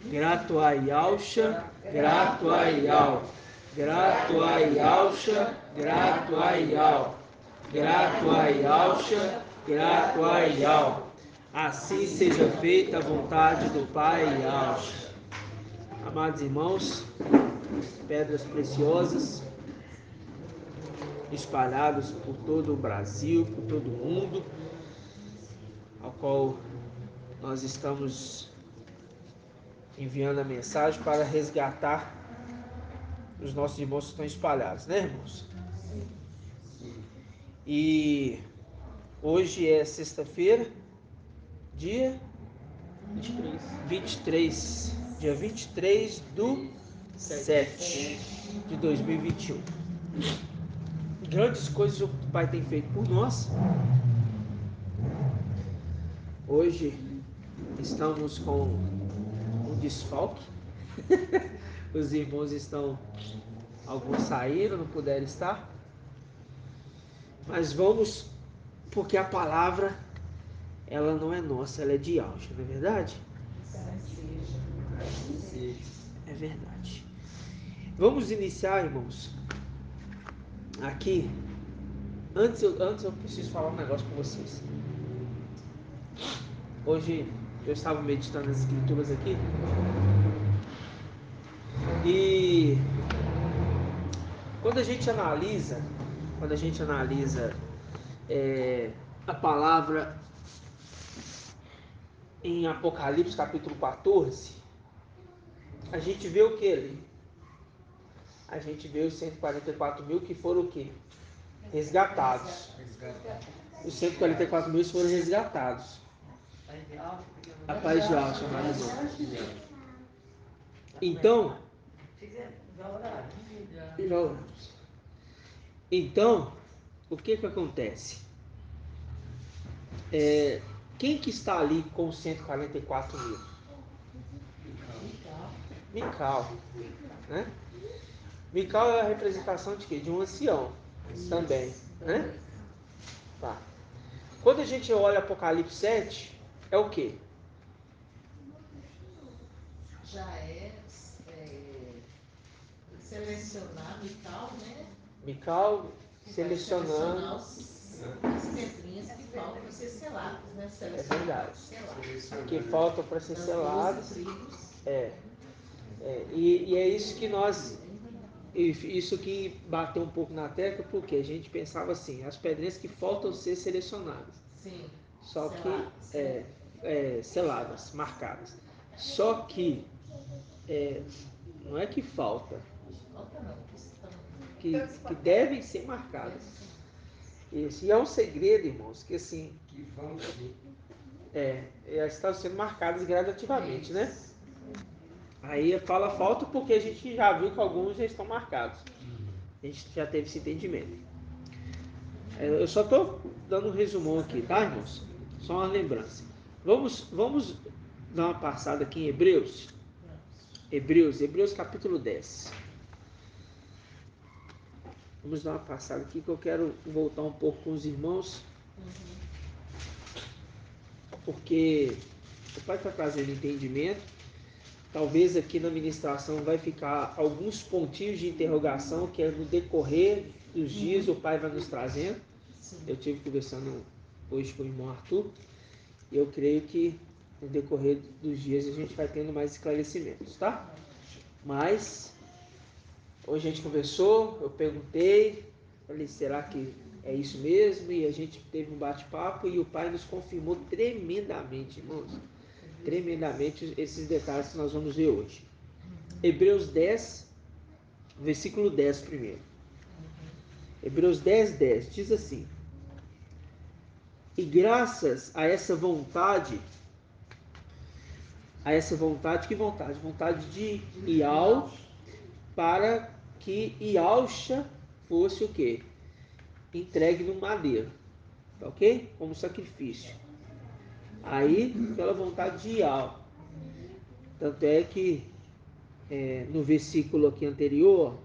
Grato a Yausha, grato a Yau. Grato a Yausha, grato a Yau. Grato a Yausha, grato a Yau. Assim seja feita a vontade do Pai Yausha. Amados irmãos, pedras preciosas espalhadas por todo o Brasil, por todo o mundo, ao qual nós estamos enviando a mensagem para resgatar os nossos irmãos que estão espalhados, né, irmãos? E hoje é sexta-feira, dia 23, dia 23 do 7 de 2021. Grandes coisas o Pai tem feito por nós. Hoje estamos com um desfalque. Os irmãos alguns saíram, não puderam estar. Mas vamos, porque a palavra, ela não é nossa, ela é de Yausha, não é verdade? É verdade. Vamos iniciar, irmãos. Aqui, antes eu preciso falar um negócio com vocês. Hoje eu estava meditando nas escrituras aqui e quando a gente analisa a palavra em Apocalipse capítulo 14, a gente vê o que ali? A gente vê os 144 mil que foram o quê? Resgatados. Os 144 mil foram resgatados. A paz de alma, chamada irmão. Então, o que acontece? Quem que está ali com os 144 mil? Mical, né? Mical é a representação de quê? De um ancião também, né? Tá. Quando a gente olha Apocalipse 7, é o quê? Já selecionar Mical, né? Mical selecionando as pedrinhas que faltam para ser seladas, né? É verdade. Que faltam para ser seladas. E é isso que isso que bateu um pouco na tecla, porque a gente pensava assim, as pedrinhas que faltam ser selecionadas. Sim. Só que seladas, marcadas. Só que não é que falta, que devem ser marcadas. Isso. E é um segredo, irmãos, que assim, estão sendo marcadas gradativamente, né? Aí fala falta porque a gente já viu que alguns já estão marcados. A gente já teve esse entendimento. Eu só estou dando um resumão aqui, tá, irmãos? Só uma lembrança. Vamos dar uma passada aqui em Hebreus. Hebreus capítulo 10. Vamos dar uma passada aqui que eu quero voltar um pouco com os irmãos. Porque o Pai está trazendo entendimento. Talvez aqui na ministração vai ficar alguns pontinhos de interrogação que no decorrer dos dias o Pai vai nos trazendo. Eu tive conversando hoje com o irmão Arthur e eu creio que no decorrer dos dias a gente vai tendo mais esclarecimentos, tá? Mas hoje a gente conversou, eu perguntei, falei, será que é isso mesmo? E a gente teve um bate-papo e o Pai nos confirmou tremendamente, irmãos, tremendamente esses detalhes que nós vamos ver hoje. Hebreus 10, versículo 10 primeiro. Hebreus 10, 10 diz assim: e graças a essa vontade, que vontade? Vontade de Ial, para que Ialcha fosse o quê? Entregue no madeiro, tá ok? Como sacrifício. Aí, pela vontade de Ial. Tanto é que no versículo aqui anterior,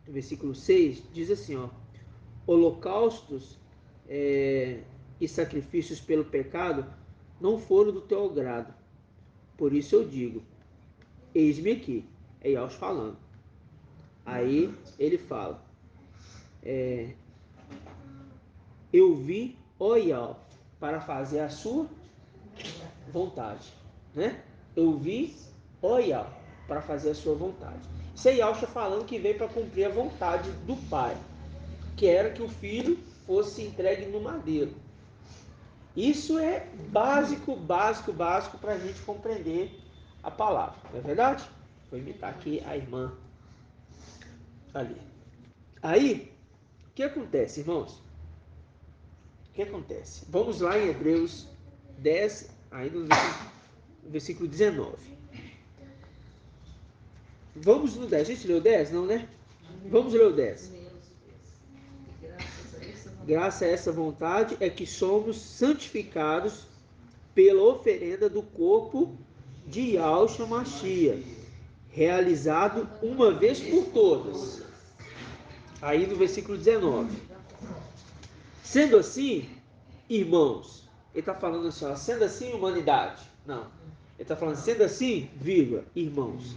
no versículo 6, diz assim, ó: holocaustos e sacrifícios pelo pecado não foram do teu agrado. Por isso eu digo: eis-me aqui. É Yahushua falando. Aí ele fala, eu vim, ó Yahushua, para fazer a sua vontade, né? Eu vim, ó Yahushua, para fazer a sua vontade. Isso é Yahushua falando que veio para cumprir a vontade do Pai, que era que o Filho fosse entregue no madeiro. Isso é básico para a gente compreender a palavra, não é verdade? Vou imitar aqui a irmã ali. Aí, o que acontece, irmãos? O que acontece? Vamos lá em Hebreus 10, ainda no versículo 19. Vamos no 10. A gente leu 10, não, né? Vamos ler o 10. Graças a essa vontade é que somos santificados pela oferenda do corpo de Yahushua Mashiach, realizado uma vez por todas. Aí no versículo 19. Sendo assim, irmãos, ele está falando assim, ó, sendo assim, humanidade. Não. Ele está falando, sendo assim, vírgula, irmãos,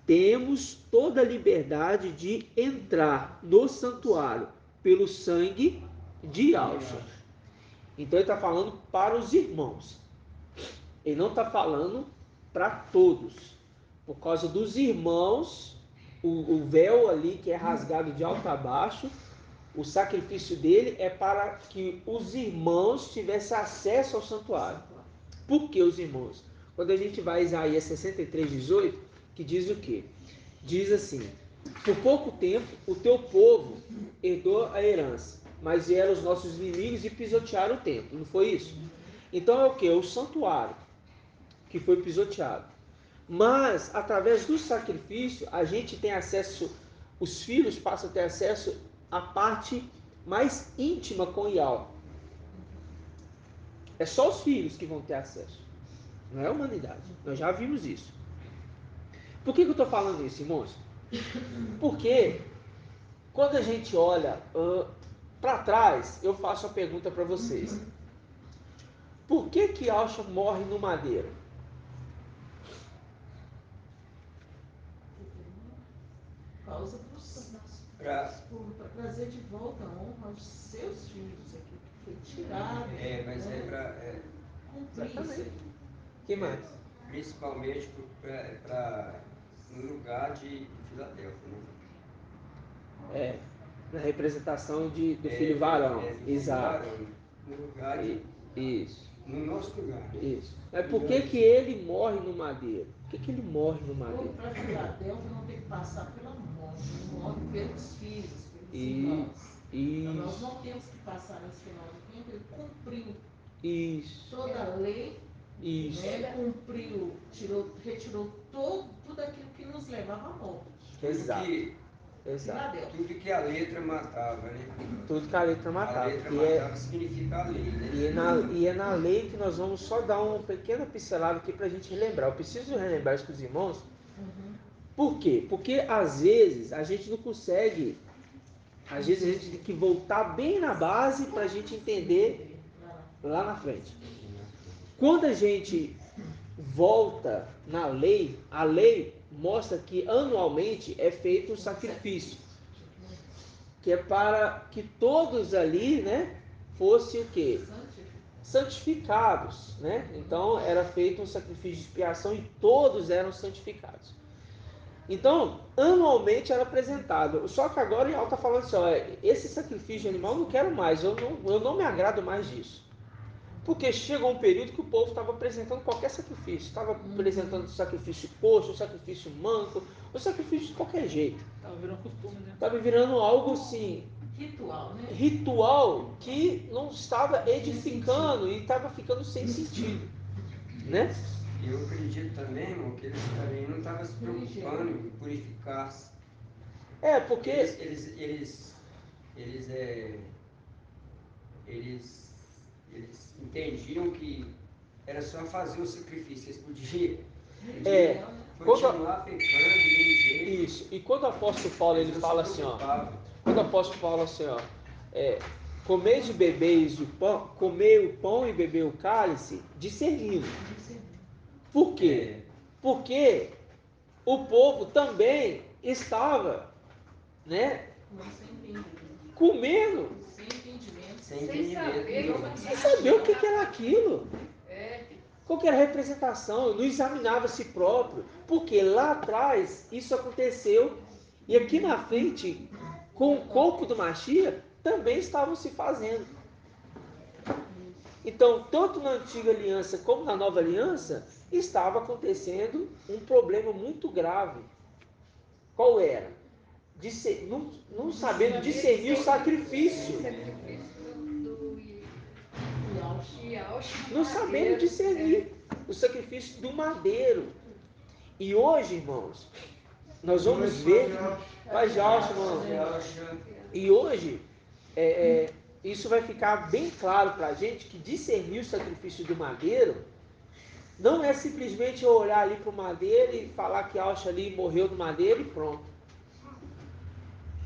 temos toda a liberdade de entrar no santuário pelo sangue de Yahushua. Então ele está falando para os irmãos. Ele não está falando para todos. Por causa dos irmãos, o véu ali que é rasgado de alto a baixo, o sacrifício dele é para que os irmãos tivessem acesso ao santuário. Por que os irmãos? Quando a gente vai a Isaías 63:18, que diz o quê? Diz assim, por pouco tempo o teu povo herdou a herança, mas vieram os nossos inimigos e pisotearam o templo, não foi isso? Então é o que? O santuário que foi pisoteado. Mas, através do sacrifício, a gente tem acesso, os filhos passam a ter acesso à parte mais íntima com Yahweh. É só os filhos que vão ter acesso, não é a humanidade. Nós já vimos isso. Por que eu estou falando isso, irmãos? Porque quando a gente olha para trás, eu faço a pergunta para vocês. Por que Yahshua morre no madeiro? Causa para trazer de volta a honra aos seus filhos aqui, que foi tirado. Mas é para cumprir isso aí. Que mais? Principalmente para no lugar de Filadélfia, né? Na representação do filho varão. Do Exato. filho varão, no lugar de... Isso. No nosso lugar. Isso. Mas por que ele morre no madeiro? Por que ele morre no madeiro? Para Filadélfia não tem que passar pela morte, morre pelos filhos, pelos irmãos. Então nós não temos que passar nesse final do tempo, ele cumpriu toda a lei, né? Cumpriu, retirou tudo aquilo que nos levava à morte. Exato. Tudo que a letra matava, né? Tudo que a letra matava. A letra matava significa a lei, né? E é na lei que nós vamos só dar uma pequena pincelada aqui para a gente relembrar. Eu preciso relembrar isso com os irmãos. Por quê? Porque às vezes a gente não consegue, às vezes a gente tem que voltar bem na base para a gente entender lá na frente. Quando a gente volta na lei, a lei mostra que anualmente é feito um sacrifício, que é para que todos ali, né, fossem o quê? Santificados, né? Então era feito um sacrifício de expiação e todos eram santificados. Então, anualmente era apresentado. Só que agora o Yahweh está falando assim, ó, esse sacrifício de animal eu não quero mais, eu não me agrado mais disso. Porque chegou um período que o povo estava apresentando qualquer sacrifício. Estava apresentando sacrifício coxo, sacrifício manco, ou sacrifício de qualquer jeito. Estava virando costume, né? Estava virando algo assim... Ritual, né? Ritual que não estava edificando e estava ficando sem sentido. Né? Eu acredito também, irmão, que eles também não estavam se preocupando em purificar-se. Porque... Eles entendiam que era só fazer o sacrifício, eles podiam continuar pecando de jeito. Isso. E quando o apóstolo Paulo ele fala assim, ó, quando o apóstolo Paulo assim, ó, comeis e bebeis o pão, comer o pão e beber o cálice, discernindo. Por quê? Porque o povo também estava, né, comendo, sem saber o que era aquilo, qual que era a representação, não examinava a si próprio, porque lá atrás isso aconteceu, e aqui na frente, com o corpo do Mashiach, também estavam se fazendo. Então, tanto na antiga aliança como na nova aliança, estava acontecendo um problema muito grave. Qual era? Não sabendo discernir o sacrifício. Não sabendo discernir o sacrifício do madeiro. E hoje, irmãos, nós vamos ver. Vai já, irmão. E hoje, isso vai ficar bem claro para a gente que discernir o sacrifício do madeiro não é simplesmente eu olhar ali para o madeiro e falar que Alcha ali morreu no madeiro e pronto.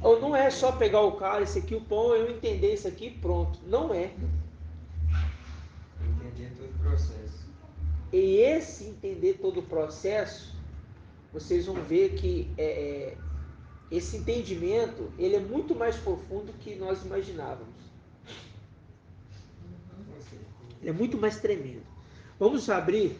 Ou não é só pegar o cara, esse aqui o pão, eu entender isso aqui e pronto. Não é. Entender todo o processo. E esse entender todo o processo, vocês vão ver que esse entendimento, ele é muito mais profundo do que nós imaginávamos. Ele é muito mais tremendo. Vamos abrir,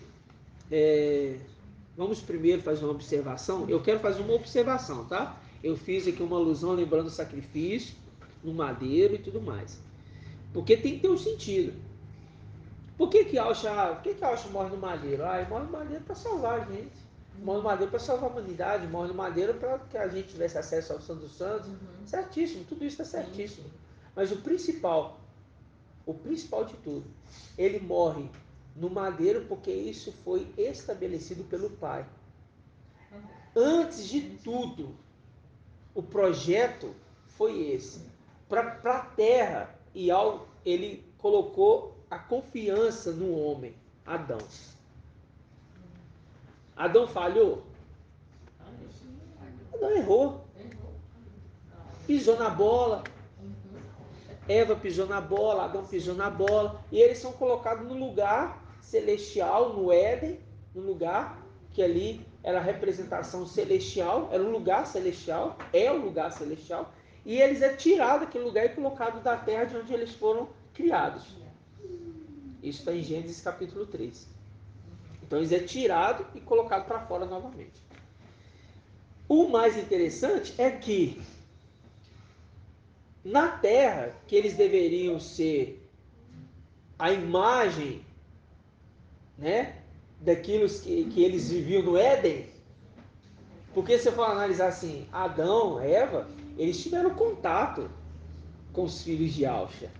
vamos primeiro fazer uma observação. Eu quero fazer uma observação, tá? Eu fiz aqui uma alusão lembrando o sacrifício no madeiro e tudo mais. Porque tem que ter um sentido. Por que Alcha morre no madeiro? Ele morre no madeiro para salvar a gente. Morre no madeiro para salvar a humanidade. Morre no madeiro para que a gente tivesse acesso ao Santo dos Santos. Certíssimo, tudo isso está certíssimo. Mas o principal de tudo, ele morre no madeiro porque isso foi estabelecido pelo Pai. Antes de tudo, o projeto foi esse. Para a terra, e ele colocou a confiança no homem, Adão. Adão falhou? Adão errou. Pisou na bola. Eva pisou na bola, Adão pisou na bola. E eles são colocados no lugar celestial, no Éden, no lugar que ali era a representação celestial, era um lugar celestial, é o lugar celestial. E eles é tirado daquele lugar e colocado da terra de onde eles foram criados. Isso está em Gênesis capítulo 3. Então eles é tirado e colocado para fora novamente. O mais interessante é que na terra, que eles deveriam ser a imagem, né, daquilo que eles viviam no Éden, porque se você for analisar assim, Adão, Eva, eles tiveram contato com os filhos de Alcha.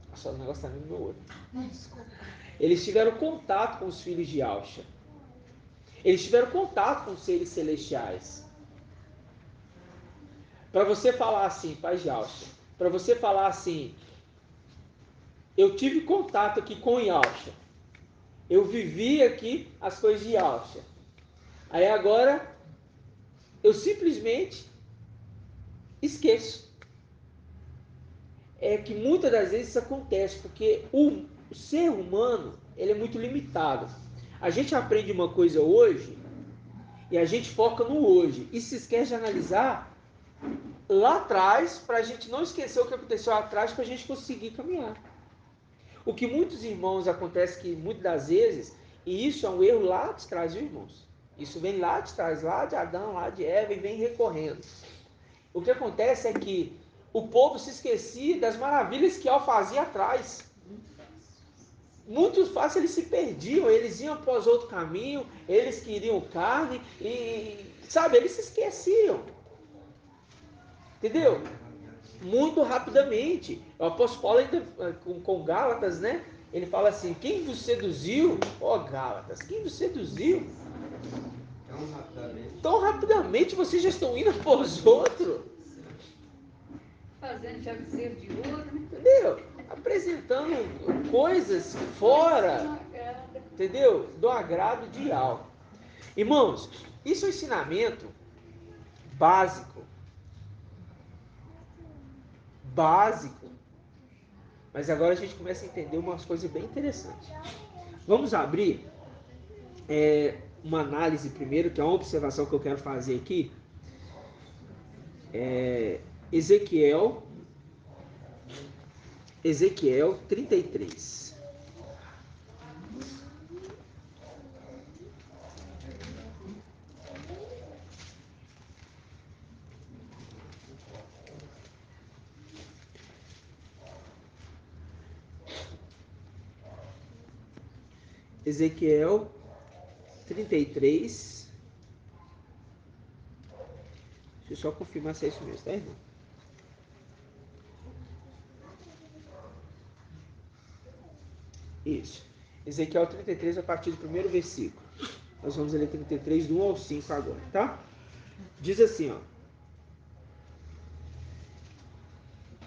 Nossa, o negócio está no meu olho. Eles tiveram contato com os filhos de Alcha. Eles tiveram contato com os seres celestiais. Para você falar assim, pai de Alcha, para você falar assim, eu tive contato aqui com Alcha, eu vivi aqui as coisas de Alcha. Aí agora, eu simplesmente esqueço. É que muitas das vezes isso acontece, porque o ser humano, ele é muito limitado. A gente aprende uma coisa hoje, e a gente foca no hoje, e se esquece de analisar lá atrás, para a gente não esquecer o que aconteceu lá atrás, para a gente conseguir caminhar. O que muitos irmãos acontece que muitas das vezes, e isso é um erro lá de trás, viu, irmãos? Isso vem lá de trás, lá de Adão, lá de Eva, e vem recorrendo. O que acontece é que o povo se esquecia das maravilhas que Al fazia atrás. Muito fácil, eles se perdiam, eles iam após outro caminho, eles queriam carne, e, sabe, eles se esqueciam. Entendeu? Muito rapidamente. O apóstolo Paulo ainda com Gálatas, né? Ele fala assim, quem vos seduziu? Ó Gálatas, quem vos seduziu? Tão rapidamente vocês já estão indo após outro. Fazendo chavezeiro de ouro, né? Entendeu? Apresentando coisas fora, entendeu? Do agrado de algo. Irmãos, isso é um ensinamento básico. Básico. Mas agora a gente começa a entender umas coisas bem interessantes. Vamos abrir uma análise primeiro, que é uma observação que eu quero fazer aqui. Ezequiel 33. Ezequiel 33. Deixa eu só confirmar se é isso mesmo, tá, irmão? Isso. Ezequiel 33, a partir do primeiro versículo. Nós vamos ler 33, do 1 ao 5 agora, tá? Diz assim, ó.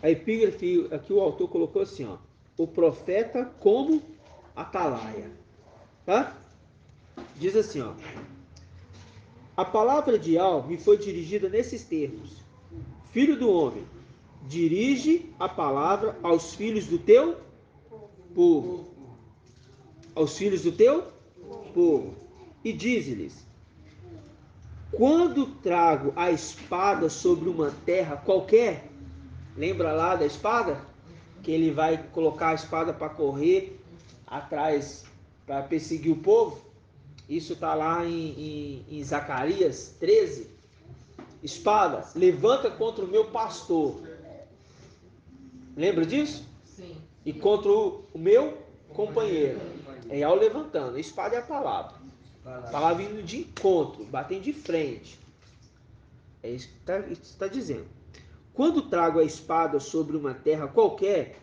A epígrafe, aqui o autor colocou assim, ó. O profeta como atalaia. Tá? Diz assim, ó. A palavra de Yahweh me foi dirigida nesses termos. Filho do homem, dirige a palavra aos filhos do teu povo. Aos filhos do teu povo. E diz-lhes: quando trago a espada sobre uma terra qualquer, lembra lá da espada? Que ele vai colocar a espada para correr atrás, para perseguir o povo. Isso está lá em Zacarias 13. Espada, levanta contra o meu pastor. Lembra disso? Sim. E contra o meu companheiro. É ao levantando. A espada é a palavra. A palavra vindo de encontro, batendo de frente. É isso que está dizendo. Quando trago a espada sobre uma terra qualquer,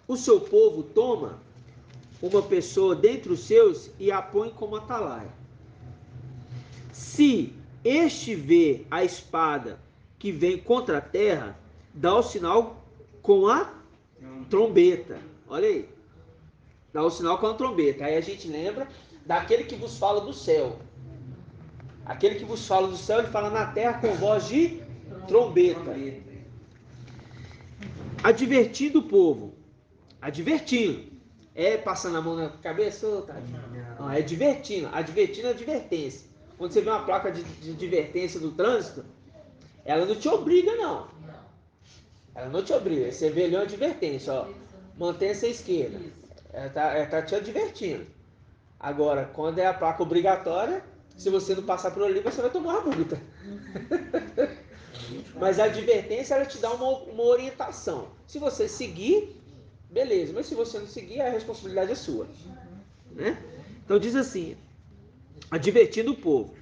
o seu povo toma uma pessoa dentre os seus e a põe como atalaia. Se este vê a espada que vem contra a terra, dá o sinal com a trombeta. Olha aí. Dá o sinal com a trombeta. Aí a gente lembra daquele que vos fala do céu. Aquele que vos fala do céu, ele fala na terra com voz de trombeta. Advertindo o povo. Advertindo. É passando a mão na cabeça? Tá? Não, é advertindo. Advertindo a advertência. Quando você vê uma placa de advertência do trânsito, ela não te obriga, não. Ela não te obriga. Você vê ali uma advertência, ó. Mantenha-se à esquerda. Ela tá te advertindo. Agora, quando é a placa obrigatória, se você não passar por ali, você vai tomar uma multa. Mas a advertência, ela te dá uma orientação. Se você seguir, beleza. Mas se você não seguir, a responsabilidade é sua. Né? Então diz assim, advertindo o povo.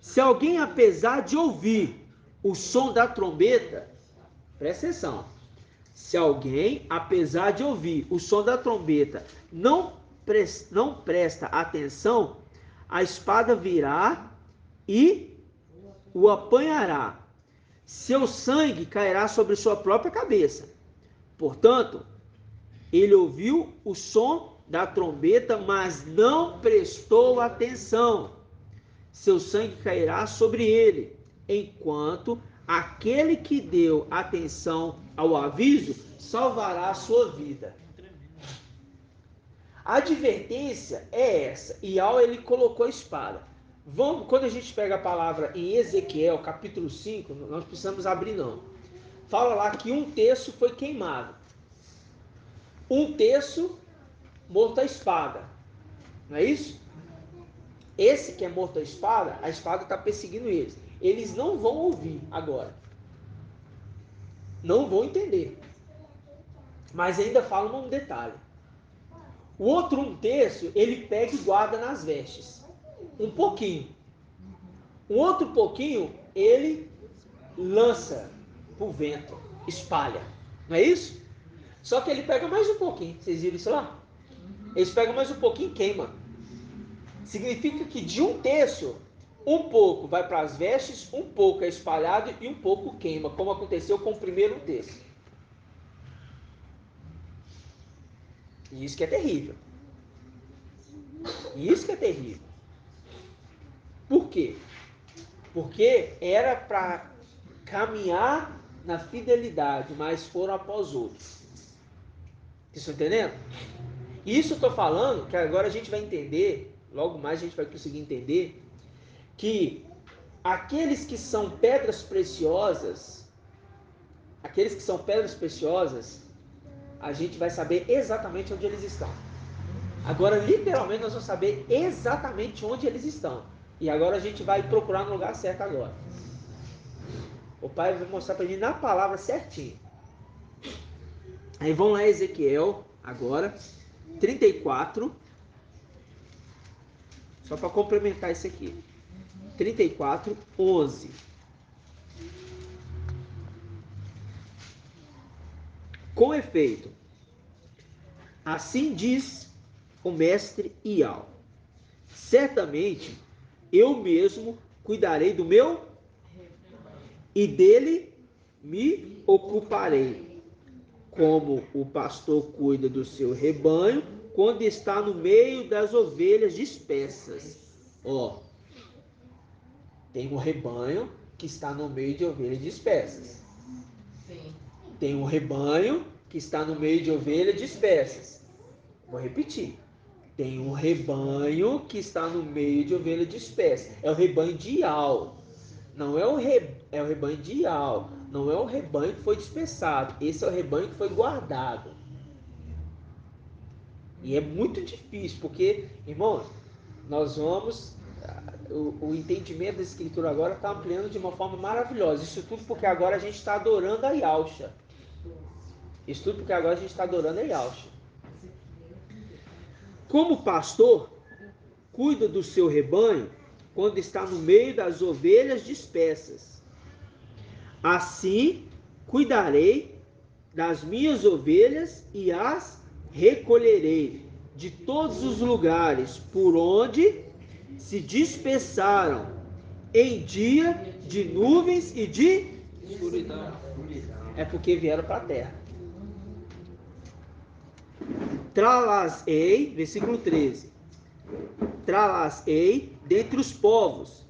Se alguém, apesar de ouvir o som da trombeta, presta atenção. Se alguém, apesar de ouvir o som da trombeta, não presta atenção, a espada virá e o apanhará. Seu sangue cairá sobre sua própria cabeça. Portanto, ele ouviu o som da trombeta, mas não prestou atenção. Seu sangue cairá sobre ele, enquanto aquele que deu atenção ao aviso salvará a sua vida. A advertência é essa. E ao ele colocou a espada. Quando a gente pega a palavra em Ezequiel, capítulo 5, nós precisamos abrir não. Fala lá que 1/3 foi queimado. 1/3 morto à espada. Não é isso? Esse que é morto à espada, a espada está perseguindo eles. Eles não vão ouvir agora. Não vão entender. Mas ainda fala um detalhe. O outro 1/3, ele pega e guarda nas vestes. Um pouquinho. Um outro pouquinho, ele lança pro vento, espalha. Não é isso? Só que ele pega mais um pouquinho. Vocês viram isso lá? Eles pegam mais um pouquinho e queima. Significa que de 1/3, um pouco vai para as vestes, um pouco é espalhado e um pouco queima, como aconteceu com o primeiro 1/3. E isso que é terrível. Isso que é terrível. Por quê? Porque era para caminhar na fidelidade, mas foram após outros. Vocês estão entendendo? Isso eu estou falando que agora a gente vai entender logo mais a gente vai conseguir entender que aqueles que são pedras preciosas, a gente vai saber exatamente onde eles estão. Agora, literalmente, nós vamos saber exatamente onde eles estão. E agora a gente vai procurar no lugar certo agora. O pai vai mostrar para mim na palavra certinho. Aí vamos lá, Ezequiel, agora, 34. Só para complementar isso aqui. 34, 11. Com efeito, assim diz o mestre Ial: certamente eu mesmo cuidarei do meu e dele me ocuparei, como o pastor cuida do seu rebanho quando está no meio das ovelhas dispersas. Ó, tem um rebanho que está no meio de ovelhas dispersas. Tem um rebanho que está no meio de ovelhas dispersas. Vou repetir. Tem um rebanho que está no meio de ovelhas dispersas. É o rebanho de Ial. Não é o rebanho de Ial. Não é o rebanho que foi dispersado. Esse é o rebanho que foi guardado. E é muito difícil, porque, irmãos, nós vamos... O entendimento da escritura agora está ampliando de uma forma maravilhosa. Isso tudo porque agora a gente está adorando a Yahshua. Isso tudo porque agora a gente está adorando a Yahshua. Como pastor, cuida do seu rebanho quando está no meio das ovelhas dispersas. Assim, cuidarei das minhas ovelhas e as recolherei de todos os lugares por onde se dispersaram em dia de nuvens e de escuridão. É porque vieram para a terra. Tralás-ei, versículo 13. Tralás-ei dentre os povos.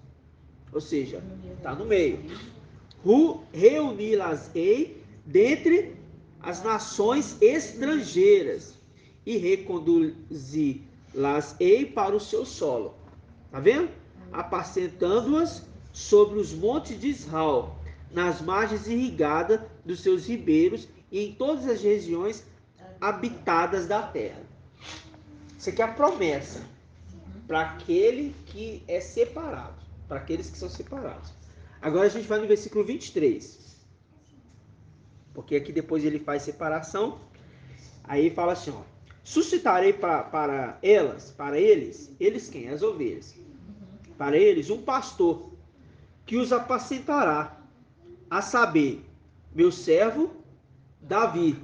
Ou seja, está no meio. Reuni-las-ei dentre as nações estrangeiras e reconduzi-las-ei para o seu solo. Tá vendo? Apacentando-as sobre os montes de Israel, nas margens irrigadas dos seus ribeiros e em todas as regiões habitadas da terra. Isso aqui é a promessa para aquele que é separado, para aqueles que são separados. Agora a gente vai no versículo 23. Porque aqui depois ele faz separação. Aí fala assim, ó: suscitarei para eles quem? As ovelhas. Para eles um pastor que os apacentará, a saber, meu servo Davi.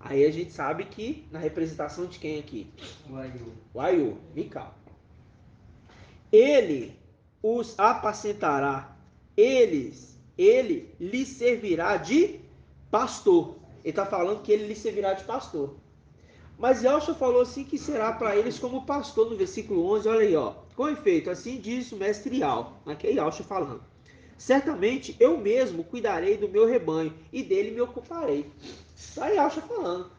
Aí a gente sabe que na representação de quem aqui? O Aiú, Mical. Ele os apacentará, ele lhes servirá de pastor. Ele está falando que ele lhes servirá de pastor. Mas Yahshua falou assim que será para eles como pastor no versículo 11, olha aí, ó. Com efeito, assim diz o mestre Ial, aqui é Yahshua falando: certamente eu mesmo cuidarei do meu rebanho e dele me ocuparei. Está Yahshua falando.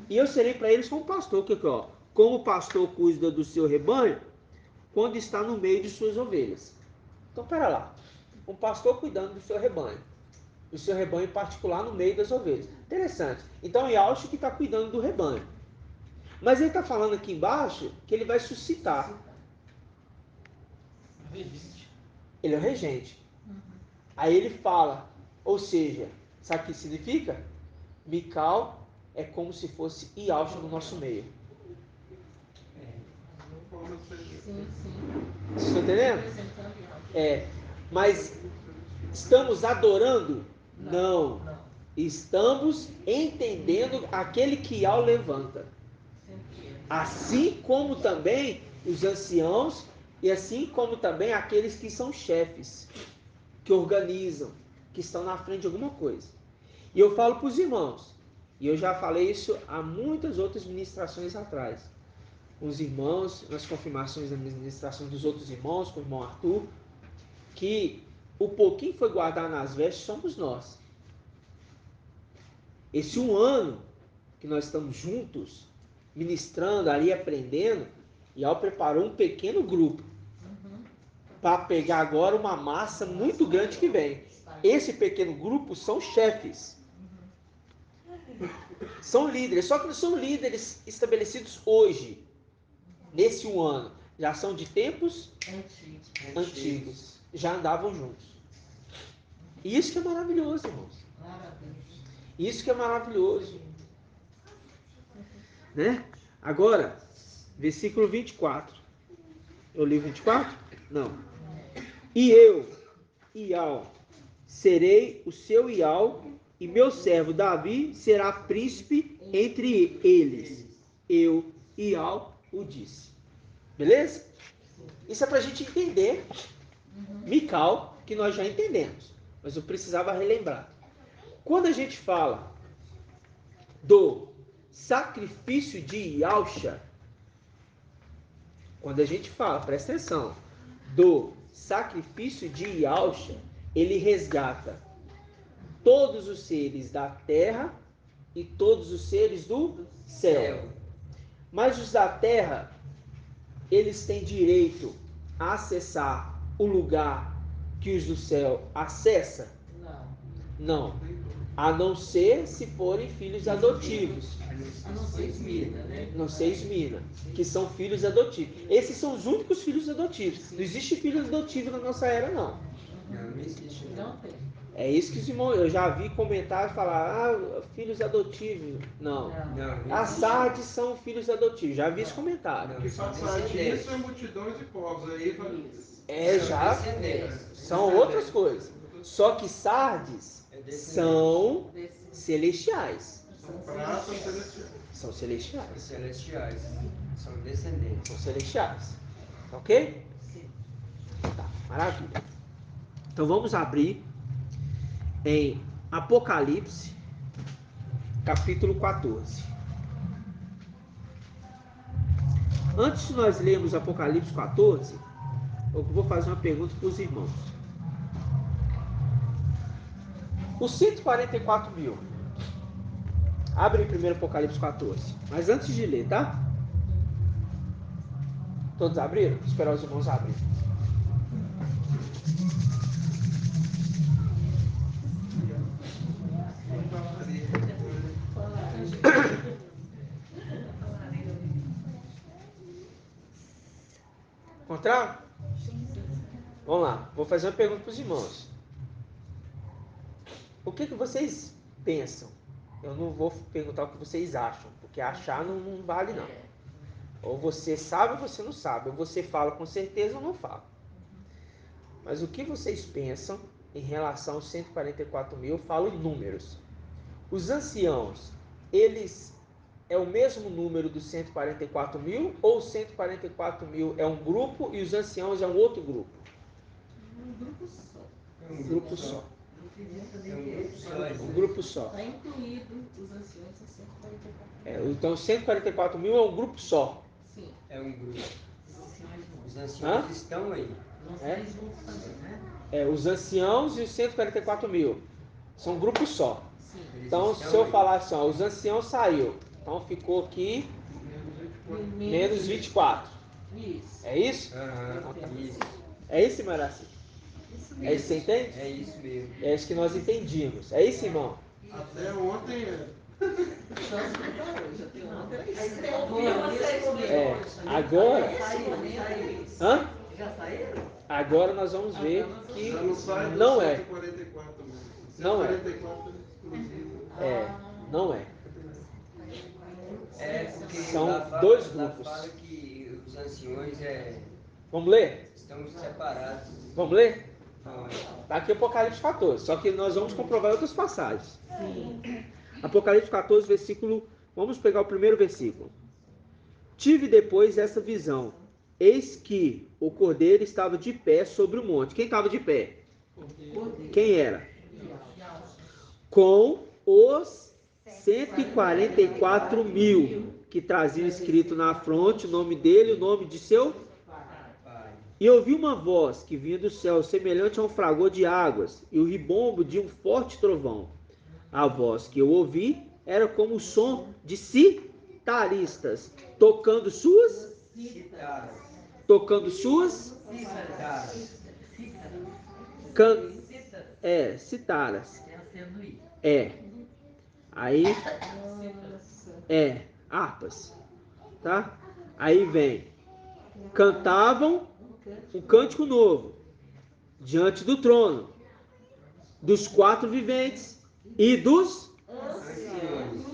E eu serei para eles como pastor, que ó, como o pastor cuida do seu rebanho quando está no meio de suas ovelhas. Então, pera lá. Um pastor cuidando do seu rebanho em particular no meio das ovelhas. Interessante. Então, é Yahshua que está cuidando do rebanho. Mas ele está falando aqui embaixo que ele vai suscitar. Ele é o regente. Aí ele fala, ou seja, sabe o que significa? Mical é como se fosse Yahshua no nosso meio. Sim. Vocês estão entendendo? Mas estamos adorando? Não. Estamos entendendo aquele que Yahweh levanta. Assim como também os anciãos e assim como também aqueles que são chefes, que organizam, que estão na frente de alguma coisa. E eu falo para os irmãos, e eu já falei isso há muitas outras ministrações atrás, os irmãos, nas confirmações da ministração dos outros irmãos, com o irmão Arthur, que o pouquinho que foi guardado nas vestes somos nós. Esse um ano que nós estamos juntos, ministrando ali, aprendendo, Yahweh preparou um pequeno grupo para pegar agora uma massa muito grande que vem. Esse pequeno grupo são chefes. São líderes, só que não são líderes estabelecidos hoje, nesse um ano. Já são de tempos antigos. Já andavam juntos. Isso que é maravilhoso, irmãos. Isso que é maravilhoso. Né? Agora, versículo 24. Eu li 24? Não. E eu, Ial, serei o seu Ial, e meu servo Davi será príncipe entre eles. Eu, Ial, o disse. Beleza? Isso é para a gente entender. Mical, que nós já entendemos. Mas eu precisava relembrar. Quando a gente fala do sacrifício de Yahusha, quando a gente fala, presta atenção, do sacrifício de Yahusha, ele resgata todos os seres da terra e todos os seres do céu. Mas os da terra, eles têm direito a acessar o lugar que os do céu acessam? Não. A não ser se forem filhos adotivos. A não ser Esmina, né? Não ser Esmina, que são filhos adotivos. Esses são os únicos filhos adotivos. Não existe filho adotivo na nossa era, não. Não existe. Não tem. É isso que os irmãos, eu já vi comentários falar, filhos adotivos. Não. As Sardes são filhos adotivos. Já vi esse comentário. O que passar disso é multidões de povos. Aí já são outras coisas. Só que Sardes são celestiais. São praças celestiais. São celestiais. Celestiais. São descendentes. São celestiais. Ok? Tá, maravilha. Então vamos abrir em Apocalipse, capítulo 14. Antes de nós lermos Apocalipse 14, eu vou fazer uma pergunta para os irmãos. Os 144 mil. Abre primeiro Apocalipse 14. Mas antes de ler, tá? Todos abriram? Vou esperar os irmãos abrirem. Encontraram? Vamos lá. Vou fazer uma pergunta para os irmãos. O que vocês pensam? Eu não vou perguntar o que vocês acham, porque achar não vale não. Ou você sabe ou você não sabe. Ou você fala com certeza ou não fala. Mas o que vocês pensam em relação aos 144 mil? Eu falo em números. Os anciãos, eles é o mesmo número dos 144 mil? Ou os 144 mil é um grupo e os anciãos é um outro grupo? Um grupo só. Um grupo só. Um grupo só. Está incluído os anciãos em 144 mil. Então 144 mil é um grupo só. Sim. É um grupo. Os anciãos estão aí. Os anciãos e os 144 mil. São um grupo só. Sim. Então se eu falar assim, os anciãos saiu. Então ficou aqui menos 24. Isso. É isso? Isso. É isso, Maraci? É isso que você entende? É isso mesmo. É isso que nós entendimos. É isso, irmão? Até ontem Agora. Hã? Já saíram? Agora nós vamos ver que já não sai não é. 144 mesmo. Não é. 144 exclusivo. Não é. Porque São lá fala, dois lá grupos. fala que os anciões Vamos ler? estão separados. Vamos ler? Ó, Está aqui Apocalipse 14. Só que nós vamos comprovar outras passagens. Apocalipse 14, versículo. Vamos pegar o primeiro versículo. Tive depois essa visão. Eis que o cordeiro estava de pé sobre o monte. Quem estava de pé? Quem era? Com os 144 mil que traziam escrito na fronte o nome dele e o nome de seu. pai. E ouvi uma voz que vinha do céu, semelhante a um fragor de águas, e o ribombo de um forte trovão. A voz que eu ouvi era como o som de citaristas tocando suas tocando suas citaras. Aí harpas, tá? Aí vem, cantavam um cântico novo diante do trono, dos 4 viventes e dos anciões.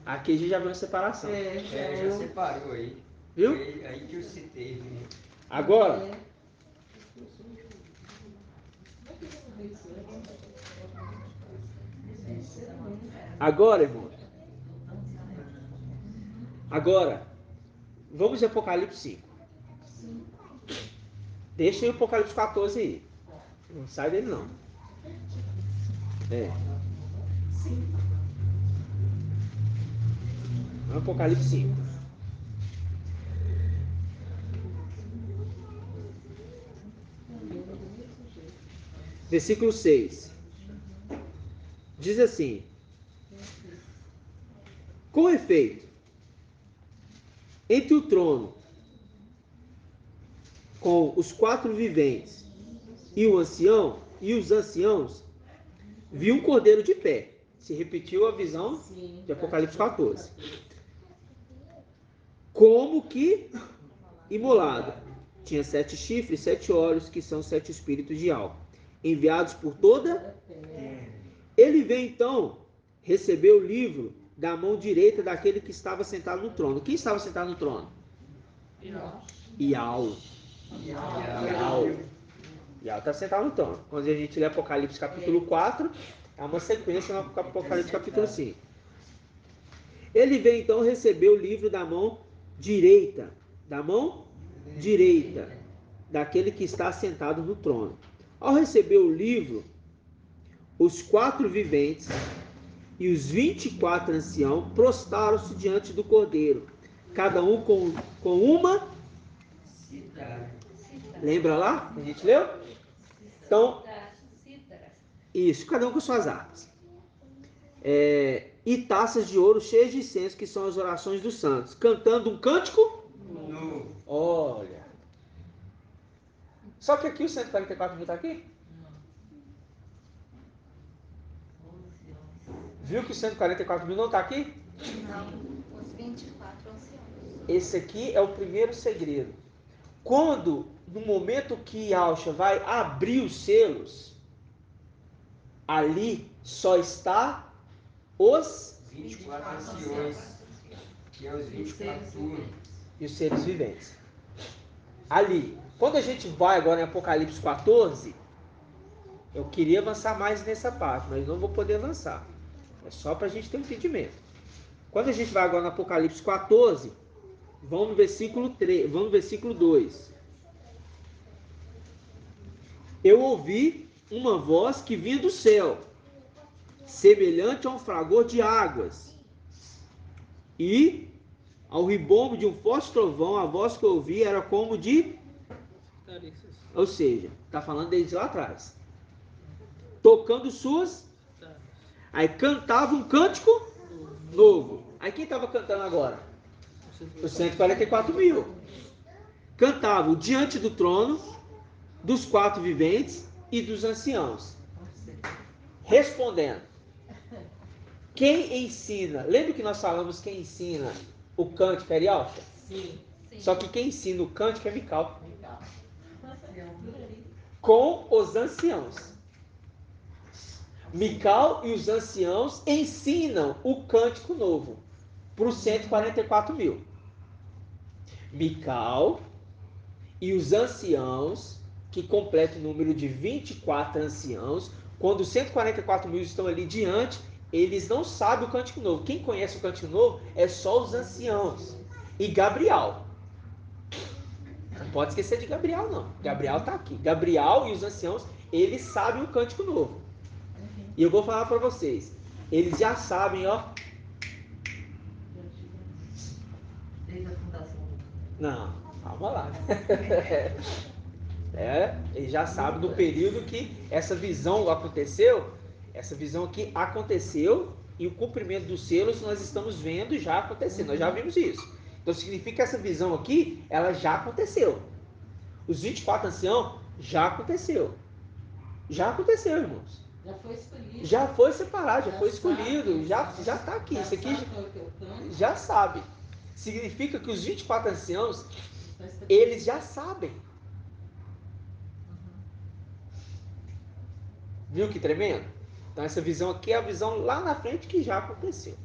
Aqui a gente já viu a separação. Já separou aí. Viu? Aí que eu citei. Né? Agora, irmão. Agora, vamos em Apocalipse 5. Deixa aí o Apocalipse 14 aí. Não sai dele, não. Apocalipse 5. Versículo 6. Diz assim: com efeito, entre o trono, com os 4 viventes e o ancião e os anciãos, vi um cordeiro de pé. Se repetiu a visão de Apocalipse 14. Como que imolado. Tinha 7 chifres, 7 olhos, que são 7 espíritos de alma, enviados por toda. Ele veio então receber o livro da mão direita daquele que estava sentado no trono. Quem estava sentado no trono? Iau está sentado no trono. Quando a gente lê Apocalipse capítulo 4, é uma sequência no Apocalipse capítulo 5. Ele veio então receber o livro da mão direita. Da mão direita daquele que está sentado no trono. Ao receber o livro, os 4 viventes e os 24 anciãos prostraram-se diante do cordeiro, cada um com uma. Lembra lá? A gente leu? Então, isso, cada um com suas harpas. E taças de ouro cheias de incenso, que são as orações dos santos, cantando um cântico novo. Olha. Só que aqui os 144 mil está aqui? Viu que os 144 mil não está aqui? Não, os 24 anciãos. Esse aqui é o primeiro segredo. Quando, no momento que Yahshua vai abrir os selos, ali só está os 24 anciões, que é os 24 turnos. E os seres viventes. Ali. Quando a gente vai agora em Apocalipse 14, eu queria avançar mais nessa parte, mas não vou poder avançar. É só para a gente ter um entendimento. Quando a gente vai agora no Apocalipse 14, vamos no versículo 3, vamos no versículo 2. Eu ouvi uma voz que vinha do céu, semelhante a um fragor de águas, e ao ribombo de um forte trovão. A voz que eu ouvi era como de... Ou seja, está falando desde lá atrás. Tocando suas... Aí cantava um cântico novo. Aí quem estava cantando agora? Os 144 mil. Cantavam diante do trono, dos 4 viventes e dos anciãos. Respondendo. Quem ensina? Lembra que nós falamos quem ensina o cântico é Yahshua? Sim. Só que quem ensina o cântico é Mical. Com os anciãos. Mical e os anciãos ensinam o cântico novo para os 144 mil. Mical e os anciãos, que completa o número de 24 anciãos, quando os 144 mil estão ali diante, eles não sabem o cântico novo. Quem conhece o cântico novo é só os anciãos e Gabriel. Não pode esquecer de Gabriel, não. Gabriel está aqui. Gabriel e os anciãos, eles sabem o cântico novo. E eu vou falar para vocês, eles já sabem, ó. Desde a fundação. Não, calma lá. Eles já sabem do período que essa visão aconteceu. Essa visão aqui aconteceu e o cumprimento dos selos nós estamos vendo já acontecer. Nós já vimos isso. Então significa que essa visão aqui, ela já aconteceu. Os 24 anciãos já aconteceu. Já aconteceu, irmãos. Já foi escolhido. Já foi separado, já foi escolhido, já está aqui. Isso aqui já sabe. Significa que os 24 anciãos, eles já sabem. Viu que tremendo? Então essa visão aqui é a visão lá na frente que já aconteceu.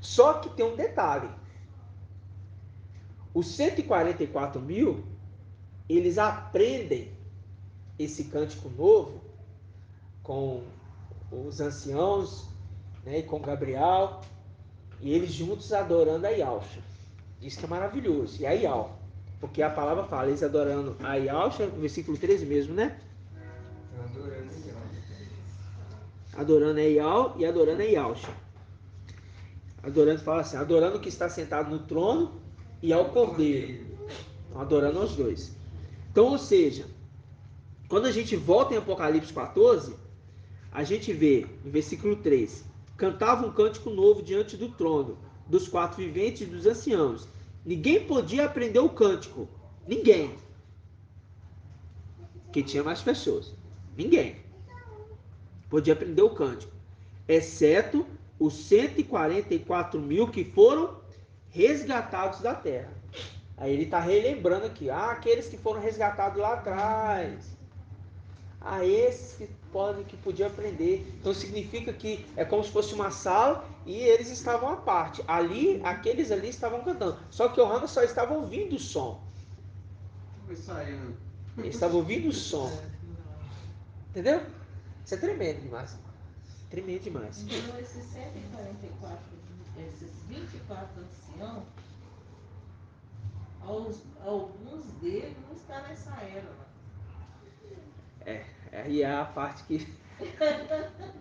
Só que tem um detalhe. Os 144 mil, eles aprendem esse cântico novo com os anciãos, né, e com Gabriel, e eles juntos adorando a Yahshua. Isso que é maravilhoso. E a Yahweh, porque a palavra fala, eles adorando a Yahshua, no versículo 13 mesmo, né? Adorando a Yahweh e adorando a Yahshua. Adorando, fala assim, adorando o que está sentado no trono e ao Cordeiro. Então, adorando aos dois. Então, ou seja, quando a gente volta em Apocalipse 14, a gente vê, no versículo 3, cantava um cântico novo diante do trono, dos quatro viventes e dos anciãos. Ninguém podia aprender o cântico. Ninguém. Que tinha mais pessoas. Ninguém podia aprender o cântico. Exceto os 144 mil que foram resgatados da terra. Aí ele está relembrando aqui. Aqueles que foram resgatados lá atrás. Esses que podiam aprender. Então significa que é como se fosse uma sala e eles estavam à parte. Ali, aqueles ali estavam cantando. Só que o Hannah só estava ouvindo o som. Eles estavam ouvindo o som. Entendeu? Isso é tremendo demais. Tremendo demais. Então esses 144, esses 24 anciãos, alguns deles não estão nessa era. Aí é a parte que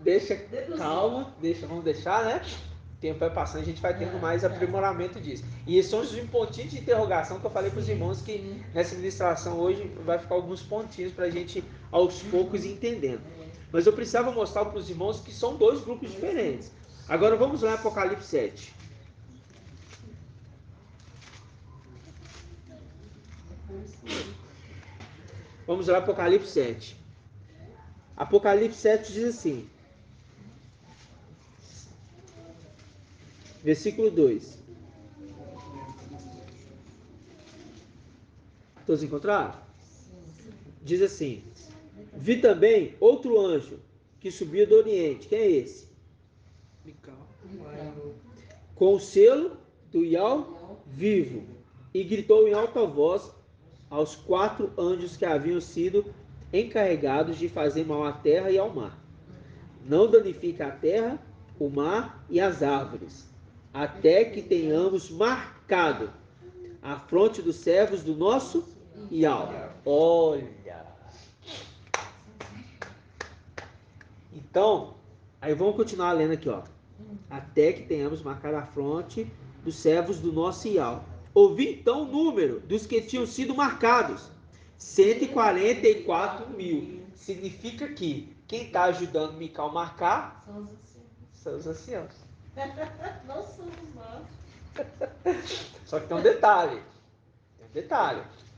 deixa calma, vamos deixar, né? O tempo vai passando, a gente vai tendo mais aprimoramento disso. E esses são os pontinhos de interrogação que eu falei para os irmãos que nessa ministração hoje vai ficar alguns pontinhos para a gente aos poucos entendendo. Mas eu precisava mostrar para os irmãos que são dois grupos diferentes. Agora vamos lá em Apocalipse 7. Vamos lá, Apocalipse 7. Apocalipse 7 diz assim, versículo 2. Todos encontraram? Diz assim, vi também outro anjo que subia do Oriente. Quem é esse? Com o selo do Yahweh vivo, e gritou em alta voz aos 4 anjos que haviam sido encarregados de fazer mal à terra e ao mar. Não danifica a terra, o mar e as árvores, até que tenhamos marcado a fronte dos servos do nosso Yahweh. Olha! Então, aí vamos continuar lendo aqui, ó. Até que tenhamos marcado a fronte dos servos do nosso Yahweh. Ouvi então o número dos que tinham sido marcados. 144 mil. Significa que quem está ajudando Mical a marcar são os anciãos. Não somos nós. Só que tem um detalhe.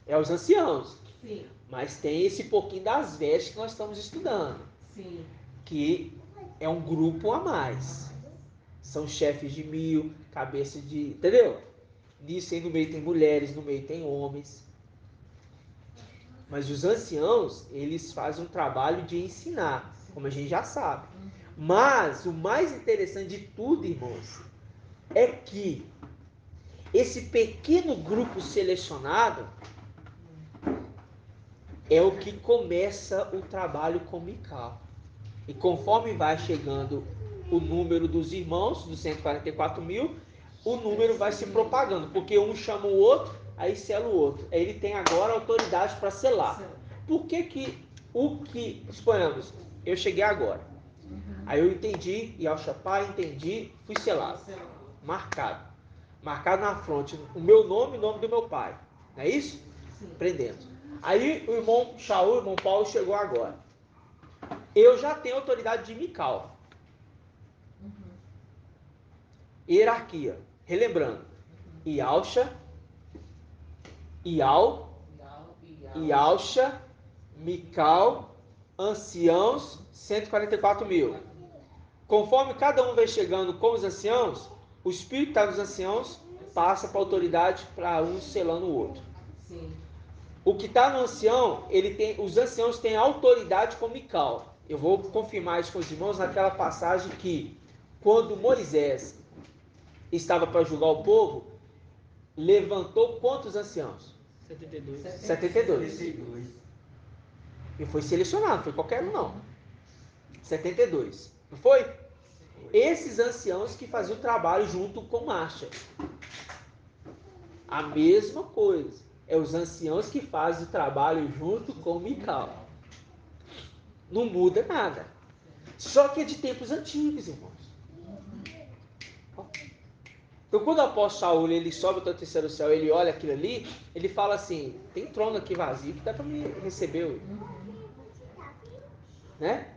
É os anciãos. Sim. Mas tem esse pouquinho das vestes que nós estamos estudando. Sim. Que é um grupo a mais. São chefes de 1000, cabeça de... Entendeu? Nisso aí no meio tem mulheres, no meio tem homens. Mas os anciãos, eles fazem um trabalho de ensinar, como a gente já sabe. Mas o mais interessante de tudo, irmãos, é que esse pequeno grupo selecionado é o que começa o trabalho com Mical. E conforme vai chegando o número dos irmãos, dos 144 mil, o número vai se propagando, porque um chama o outro, aí sela o outro. Aí ele tem agora autoridade para selar. Por que suponhamos, eu cheguei agora, aí eu entendi, e ao chapar, entendi, fui selado, marcado na fronte, o meu nome e o nome do meu pai, não é isso? Prendemos. Aí o irmão Shaul, o irmão Paulo chegou agora. Eu já tenho autoridade de Mical. Hierarquia. Relembrando. Ialcha, Ialcha, Mical, anciãos, 144.000. Conforme cada um vai chegando com os anciãos, o espírito que está nos anciãos passa para a autoridade para um selando o outro. Sim. O que está no ancião, os anciãos têm autoridade com Mical. Eu vou confirmar isso com os irmãos naquela passagem que, quando Moisés estava para julgar o povo, levantou quantos anciãos? 72. E foi selecionado, não foi qualquer um não. 72. Não foi? Esses anciãos que faziam o trabalho junto com Marcha. A mesma coisa. É os anciãos que fazem o trabalho junto com Mical. Não muda nada. Só que é de tempos antigos, irmãos. Então, quando o apóstolo Saul ele sobe até o terceiro céu, ele olha aquilo ali, ele fala assim: tem trono aqui vazio que dá para me receber. Né?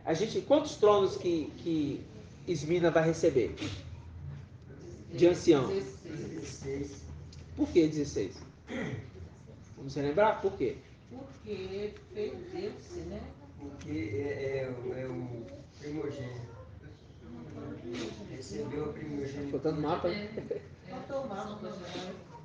Quantos tronos que Esmina vai receber? De ancião. 16. Por que 16? Vamos relembrar? Por quê? Porque perdeu-se, né? Porque é o primogênito. Recebeu a primogênito. Faltando mapa, né? Faltou o mapa,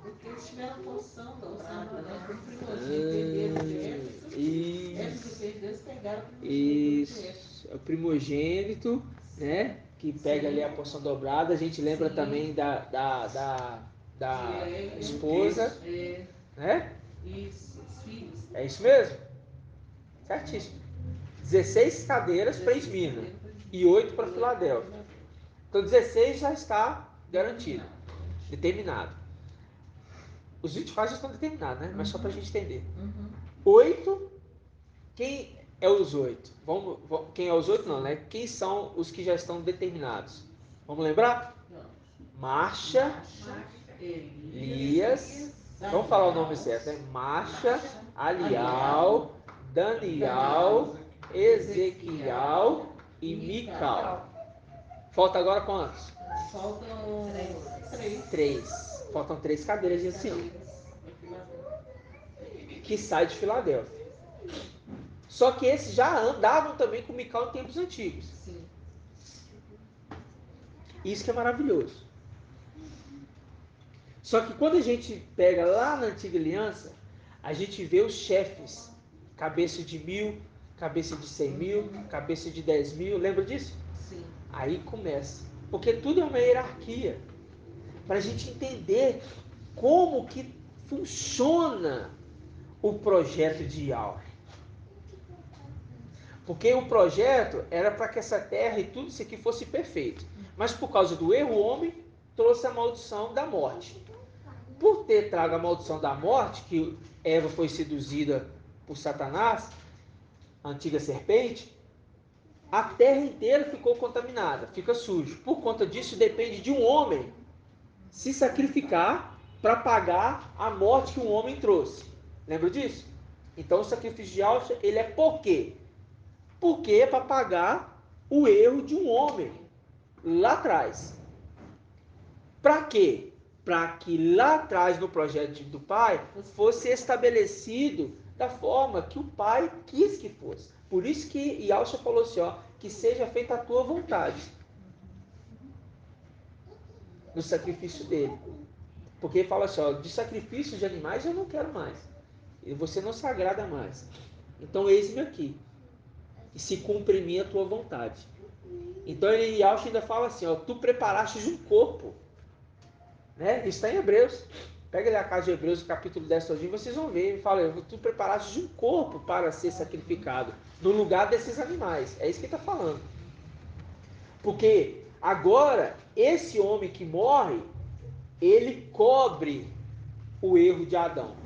porque eles tiveram a porção dobrada, né? O primogênito perderam de Éfeso perdeu, pegaram o primogênito. Isso, é o primogênito, né? Que pega ali a porção dobrada. A gente lembra também da esposa, né? Isso, os filhos. É isso mesmo? Certíssimo. 16 cadeiras para Esmina e 8 para Filadélfia. Então 16 já está garantido, determinado. Os 24 já estão determinados, né? Mas só para a gente entender. 8, quem é os 8? Quem é os 8 não, né? Quem são os que já estão determinados? Vamos lembrar? Marcha, Elias, vamos falar o nome certo, né? Marcha, Alial, Daniel, Ezequiel e Mical. Falta agora quantos? Faltam 3. Faltam 3 cadeiras de ancião. Que sai de Filadélfia. Só que esses já andavam também com Mical em tempos antigos. Sim. Isso que é maravilhoso. Só que quando a gente pega lá na Antiga Aliança, a gente vê os chefes. Cabeça de 1.000, cabeça de 100.000, cabeça de 10.000. Lembra disso? Sim. Aí começa. Porque tudo é uma hierarquia. Para a gente entender como que funciona o projeto de Yahweh. Porque o projeto era para que essa terra e tudo isso aqui fosse perfeito. Mas por causa do erro, o homem trouxe a maldição da morte. Por ter trago a maldição da morte, que Eva foi seduzida por Satanás, a antiga serpente, a terra inteira ficou contaminada, fica sujo. Por conta disso, depende de um homem se sacrificar para pagar a morte que um homem trouxe. Lembra disso? Então o sacrifício de Yahshua, ele é por quê? Porque é para pagar o erro de um homem lá atrás. Para quê? Para que lá atrás no projeto do Pai fosse estabelecido da forma que o Pai quis que fosse. Por isso que Yahshua falou assim, ó, que seja feita a tua vontade no sacrifício dele. Porque ele fala assim, ó, de sacrifício de animais eu não quero mais. E você não se agrada mais. Então eis-me aqui. E se cumpre em mim a tua vontade. Então ele Yahshua ainda fala assim, ó, tu preparaste um corpo. Né? Isso está em Hebreus. Pega ali a casa de Hebreus, capítulo 10 todinho, vocês vão ver. Ele fala, tu preparaste um corpo para ser sacrificado no lugar desses animais. É isso que ele está falando. Porque agora, esse homem que morre, ele cobre o erro de Adão.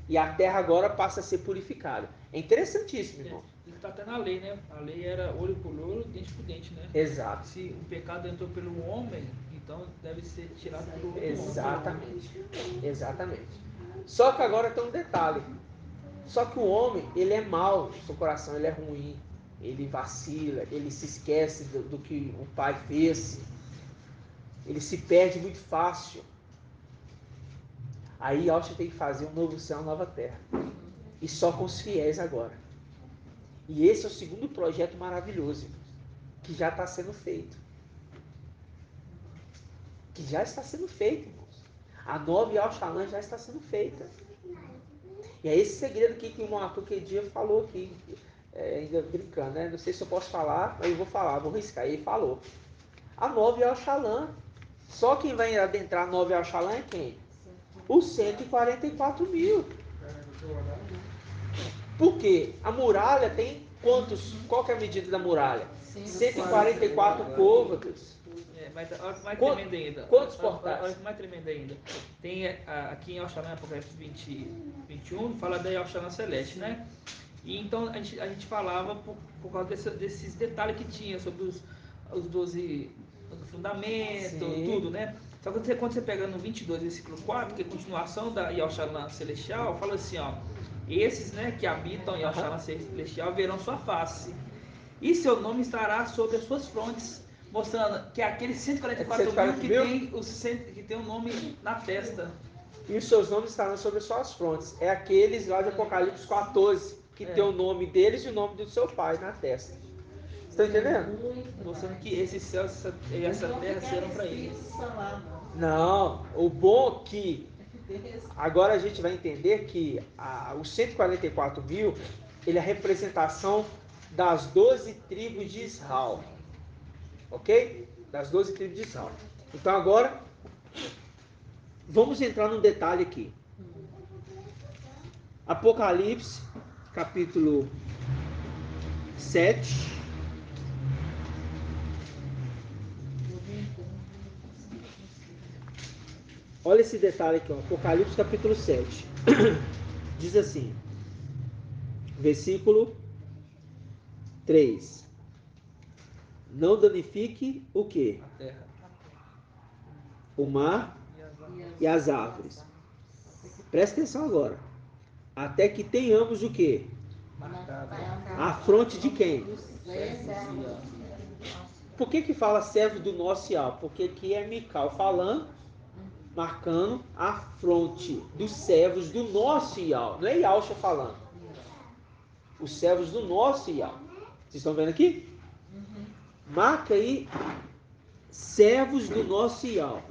E a terra agora passa a ser purificada. É interessantíssimo, irmão. Isso está até na lei, né? A lei era olho por olho, dente por dente, né? Exato. Se o pecado entrou pelo homem, então deve ser tirado pelo outro Exatamente. Homem. Exatamente. Só que agora tem um detalhe. Só que o homem, ele é mau, seu coração ele é ruim. Ele vacila, ele se esquece do que o pai fez. Ele se perde muito fácil. Aí Yahshua tem que fazer um novo céu, uma nova terra. E só com os fiéis agora. E esse é o segundo projeto maravilhoso, que já está sendo feito. Que já está sendo feito, irmãos. A nova Yahushalã já está sendo feita. E é esse segredo aqui que o irmão Arthur que dia falou aqui, ainda brincando, né? Não sei se eu posso falar, mas eu vou falar, vou riscar. Ele falou. A nova Yahushalã. Só quem vai adentrar a nova Yahushalã é quem? Os 144 mil. Por quê? A muralha tem quantos? Qual que é a medida da muralha? 144 côvados. Mas olha que mais tremendo ainda. Quantos portais? Olha que mais tremendo ainda. Tem aqui em Yahushalã, Apocalipse 21, fala da Yahushalã Celeste, né? E então a gente falava por causa desses detalhes que tinha sobre os 12 fundamentos, tudo, né? Só que quando você pega no 22, versículo 4, que é a continuação da Yahushalã Celestial, fala assim, ó: esses, né, que habitam em Yahushalã Celestial verão sua face, e seu nome estará sobre as suas frontes, mostrando que é aqueles 144 mil que tem o nome na testa. E os seus nomes estarão sobre as suas frontes. É aqueles lá de Apocalipse 14, que tem o nome deles e o nome do seu pai na testa. Você está entendendo? Mostrando que esses céus e essa terra serão para eles. Não, o bom é que agora a gente vai entender que os 144 mil, ele é a representação das 12 tribos de Israel. Ok? Das 12 tribos de Israel. Então agora, vamos entrar num detalhe aqui. Apocalipse, capítulo 7. Olha esse detalhe aqui, ó. Apocalipse, capítulo 7. Diz assim, versículo 3. Não danifique o quê? A terra. O mar e as árvores. Presta atenção agora. Até que tenhamos o quê? Marcado. A fronte de quem? Por que fala servo do nosso Ial? Porque aqui é Mical falando, marcando a fronte dos servos do nosso Ial. Não é Yahusha falando. Os servos do nosso Ial. Vocês estão vendo aqui? Marca aí, servos do nosso Ial.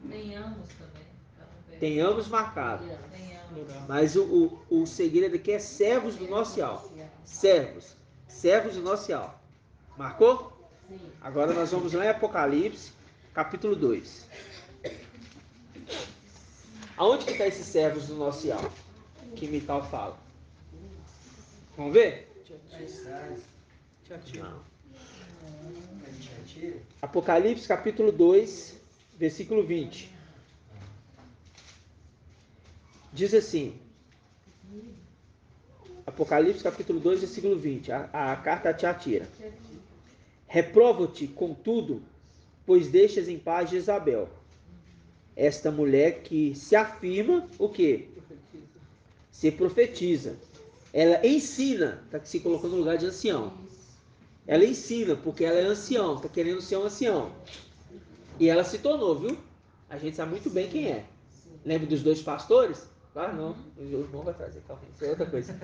Tenhamos também. Tenhamos marcado. Mas o segredo aqui é servos do nosso Ial. Servos. Servos do nosso Ial. Marcou? Sim. Agora nós vamos lá em Apocalipse, capítulo 2. Aonde que está esses servos do nosso Ial? Que Mical fala. Vamos ver? Não. Apocalipse, capítulo 2, versículo 20. Diz assim. Apocalipse, capítulo 2, versículo 20. A carta a Tiatira. Reprovo-te, contudo, pois deixas em paz Jezabel, esta mulher que se afirma o quê? Se profetiza. Ela ensina, está se colocando no lugar de ancião. Ela ensina, porque ela é ancião, está querendo ser um ancião. E ela se tornou, viu? A gente sabe muito bem quem é. Lembra dos 2 pastores? Claro não, o irmão vai trazer, calma aí, isso é outra coisa.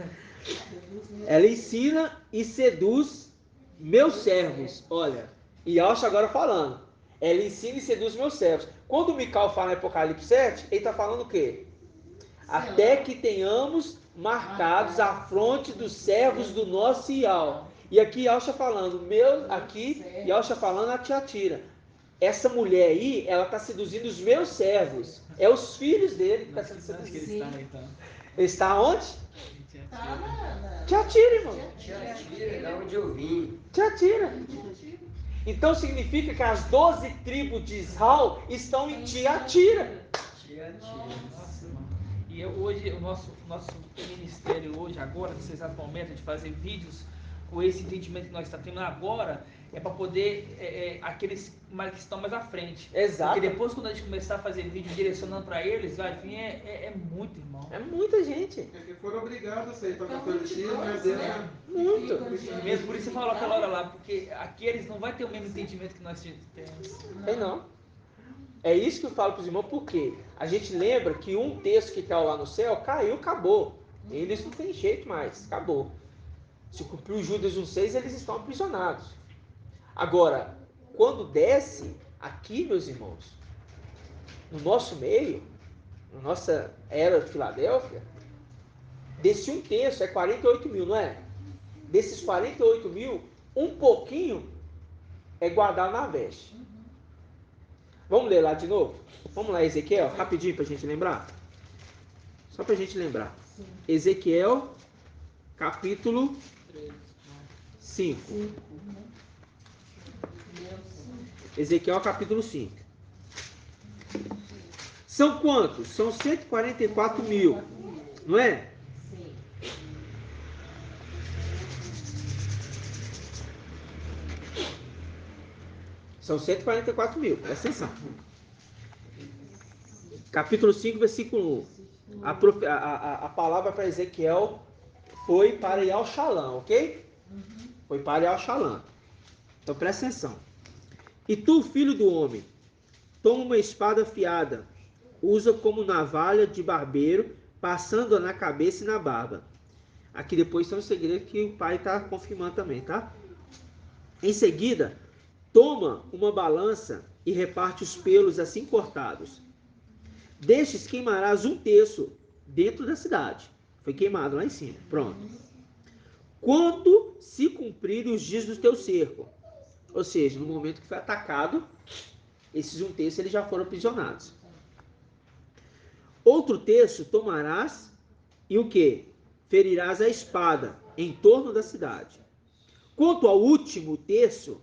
Ela ensina e seduz meus servos. Olha, e Yahusha agora falando. Ela ensina e seduz meus servos. Quando o Mical fala em Apocalipse 7, ele está falando o quê? Até que tenhamos marcados a fronte dos servos do nosso Ial. E aqui Yahusha falando, Yahusha falando a Tiatira. Essa mulher aí, ela está seduzindo os meus servos. É os filhos dele que estão sendo seduzidos. Ele está onde? Tiatira, irmão. Tiatira, da onde eu vim. Tiatira. Então significa que as 12 tribos de Israel estão em Tiatira. E hoje, o nosso ministério hoje, agora, nesse exato momento, de fazer vídeos com esse entendimento que nós estamos tendo agora, é para poder, aqueles que estão mais à frente. Exato. Porque depois, quando a gente começar a fazer vídeo direcionando para eles, vai vir, muito, irmão. É muita gente. É que foram obrigados a aceitar o catolicismo, né? Muito. Mesmo por isso você falou aquela hora lá, porque aqui eles não vão ter o mesmo entendimento que nós temos. Tem não. É isso que eu falo para os irmãos, porque a gente lembra que um terço que caiu lá no céu, caiu, acabou. Eles não tem jeito mais, acabou. Se cumpriu Judas 1,6, eles estão aprisionados. Agora, quando desce, aqui, meus irmãos, no nosso meio, na nossa era de Filadélfia, desse um terço é 48 mil, não é? Desses 48 mil, um pouquinho é guardado na veste. Vamos ler lá de novo? Vamos lá, Ezequiel, rapidinho para a gente lembrar. Só para a gente lembrar. Ezequiel, capítulo 5. Ezequiel, capítulo 5. São quantos? São 144 mil, não é? São 144 mil, presta atenção. Capítulo 5, versículo 1. A palavra para Ezequiel foi para Yal-Shalom, ok? Foi para Yal-Shalom. Então presta atenção. E tu, filho do homem, toma uma espada afiada, usa como navalha de barbeiro, passando-a na cabeça e na barba. Aqui depois tem um segredo que o pai está confirmando também, tá? Em seguida, toma uma balança e reparte os pelos assim cortados. Destes queimarás um terço dentro da cidade. Foi queimado lá em cima. Pronto. Quando se cumprirem os dias do teu cerco. Ou seja, no momento que foi atacado, esses um terço eles já foram aprisionados. Outro terço tomarás e o que? Ferirás a espada em torno da cidade. Quanto ao último terço,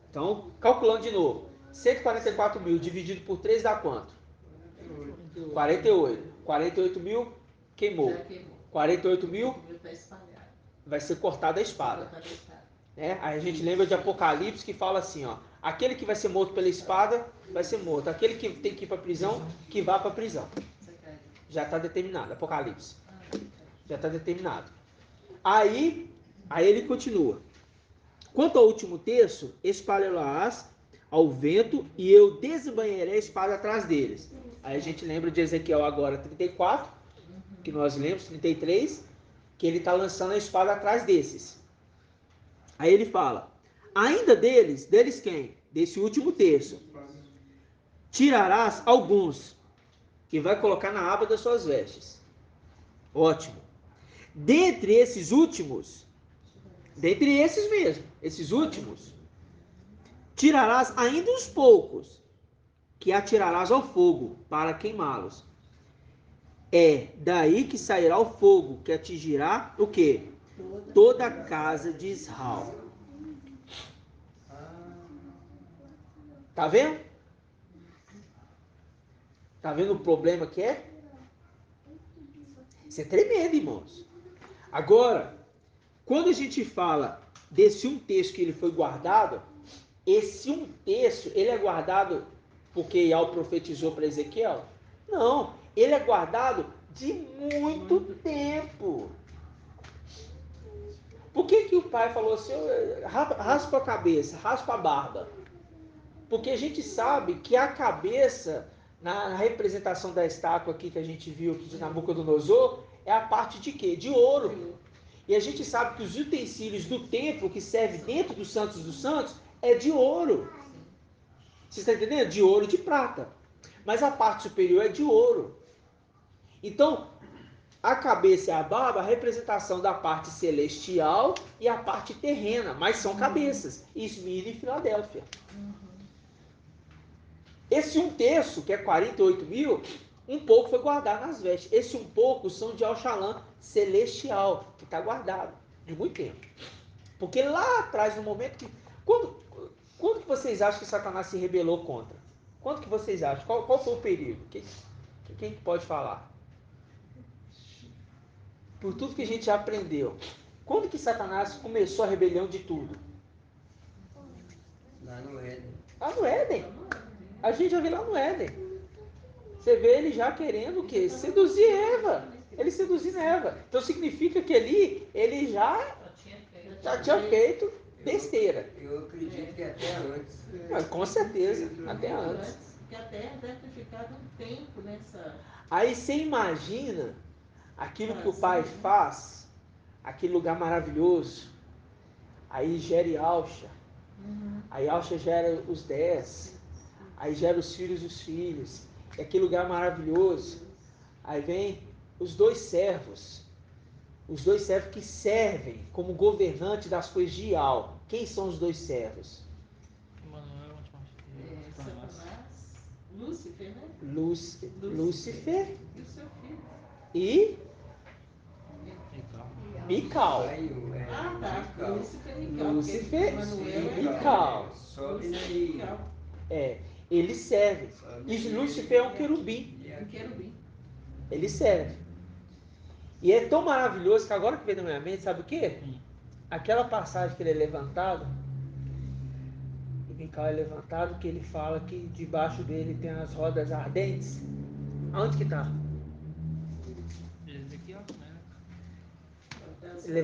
então, calculando de novo, 144 mil dividido por 3 dá quanto? 48. 48 mil queimou. 48 mil vai ser cortada a espada. Aí a gente lembra de Apocalipse que fala assim, ó, aquele que vai ser morto pela espada vai ser morto. Aquele que tem que ir para a prisão, que vá para a prisão. Já está determinado, Apocalipse. Já está determinado. Aí ele continua. Quanto ao último terço, espalhá-las ao vento e eu desembanharei a espada atrás deles. Aí a gente lembra de Ezequiel agora 34, que nós lemos, 33, que ele está lançando a espada atrás desses. Aí ele fala, ainda deles quem? Desse último terço. Tirarás alguns e vai colocar na aba das suas vestes. Ótimo. Dentre esses últimos, dentre esses mesmo, esses últimos, tirarás ainda uns poucos, que atirarás ao fogo para queimá-los. É daí que sairá o fogo, que atingirá o quê? Toda a casa de Israel. Tá vendo? Tá vendo o problema que é? Isso é tremendo, irmãos. Agora, quando a gente fala desse um terço que ele foi guardado, esse um terço, ele é guardado porque Ial profetizou para Ezequiel? Não, ele é guardado de muito tempo. Por que o pai falou assim, raspa a cabeça, raspa a barba? Porque a gente sabe que a cabeça, na representação da estátua aqui que a gente viu aqui de Nabucodonosor, é a parte de quê? De ouro. E a gente sabe que os utensílios do templo que serve dentro dos santos é de ouro. Você está entendendo? De ouro e de prata. Mas a parte superior é de ouro. Então, a cabeça e a barba, a representação da parte celestial e a parte terrena, mas são cabeças. Esmirna e Filadélfia. Esse um terço, que é 48 mil, um pouco foi guardado nas vestes. Esse um pouco são de Al-Shalom celestial, que está guardado de muito tempo. Porque lá atrás, no momento que... Quando que vocês acham que Satanás se rebelou contra? Quando que vocês acham? Qual foi o período? Quem pode falar? Por tudo que a gente já aprendeu. Quando que Satanás começou a rebelião de tudo? Lá no Éden. Lá no Éden. A gente já vê lá no Éden. Você vê ele já querendo o quê? Seduzir Eva. Ele seduzindo Eva. Então significa que ali ele já tinha feito besteira. Eu acredito que até antes. Mas, com certeza, até antes. Porque a terra deve ter ficado um tempo nessa... Aí você imagina aquilo que o Pai faz, aquele lugar maravilhoso, aí gera Yalcha, aí Yalcha gera os 10, aí gera os filhos, é aquele lugar maravilhoso, aí vem os dois servos que servem como governante das coisas de Ial. Quem são os dois servos? Satanás, Lúcifer, né? Lúcifer E o seu filho. e Mical. Ah, tá. Lúcifer e Mical. Lúcifer e Mical. Eles servem. E Lúcifer é um querubim. Um querubim. Ele serve. E é tão maravilhoso que agora que vem na minha mente, sabe o quê? Aquela passagem que ele é levantado, e Mical é levantado, que ele fala que debaixo dele tem as rodas ardentes. Aonde que está? Ele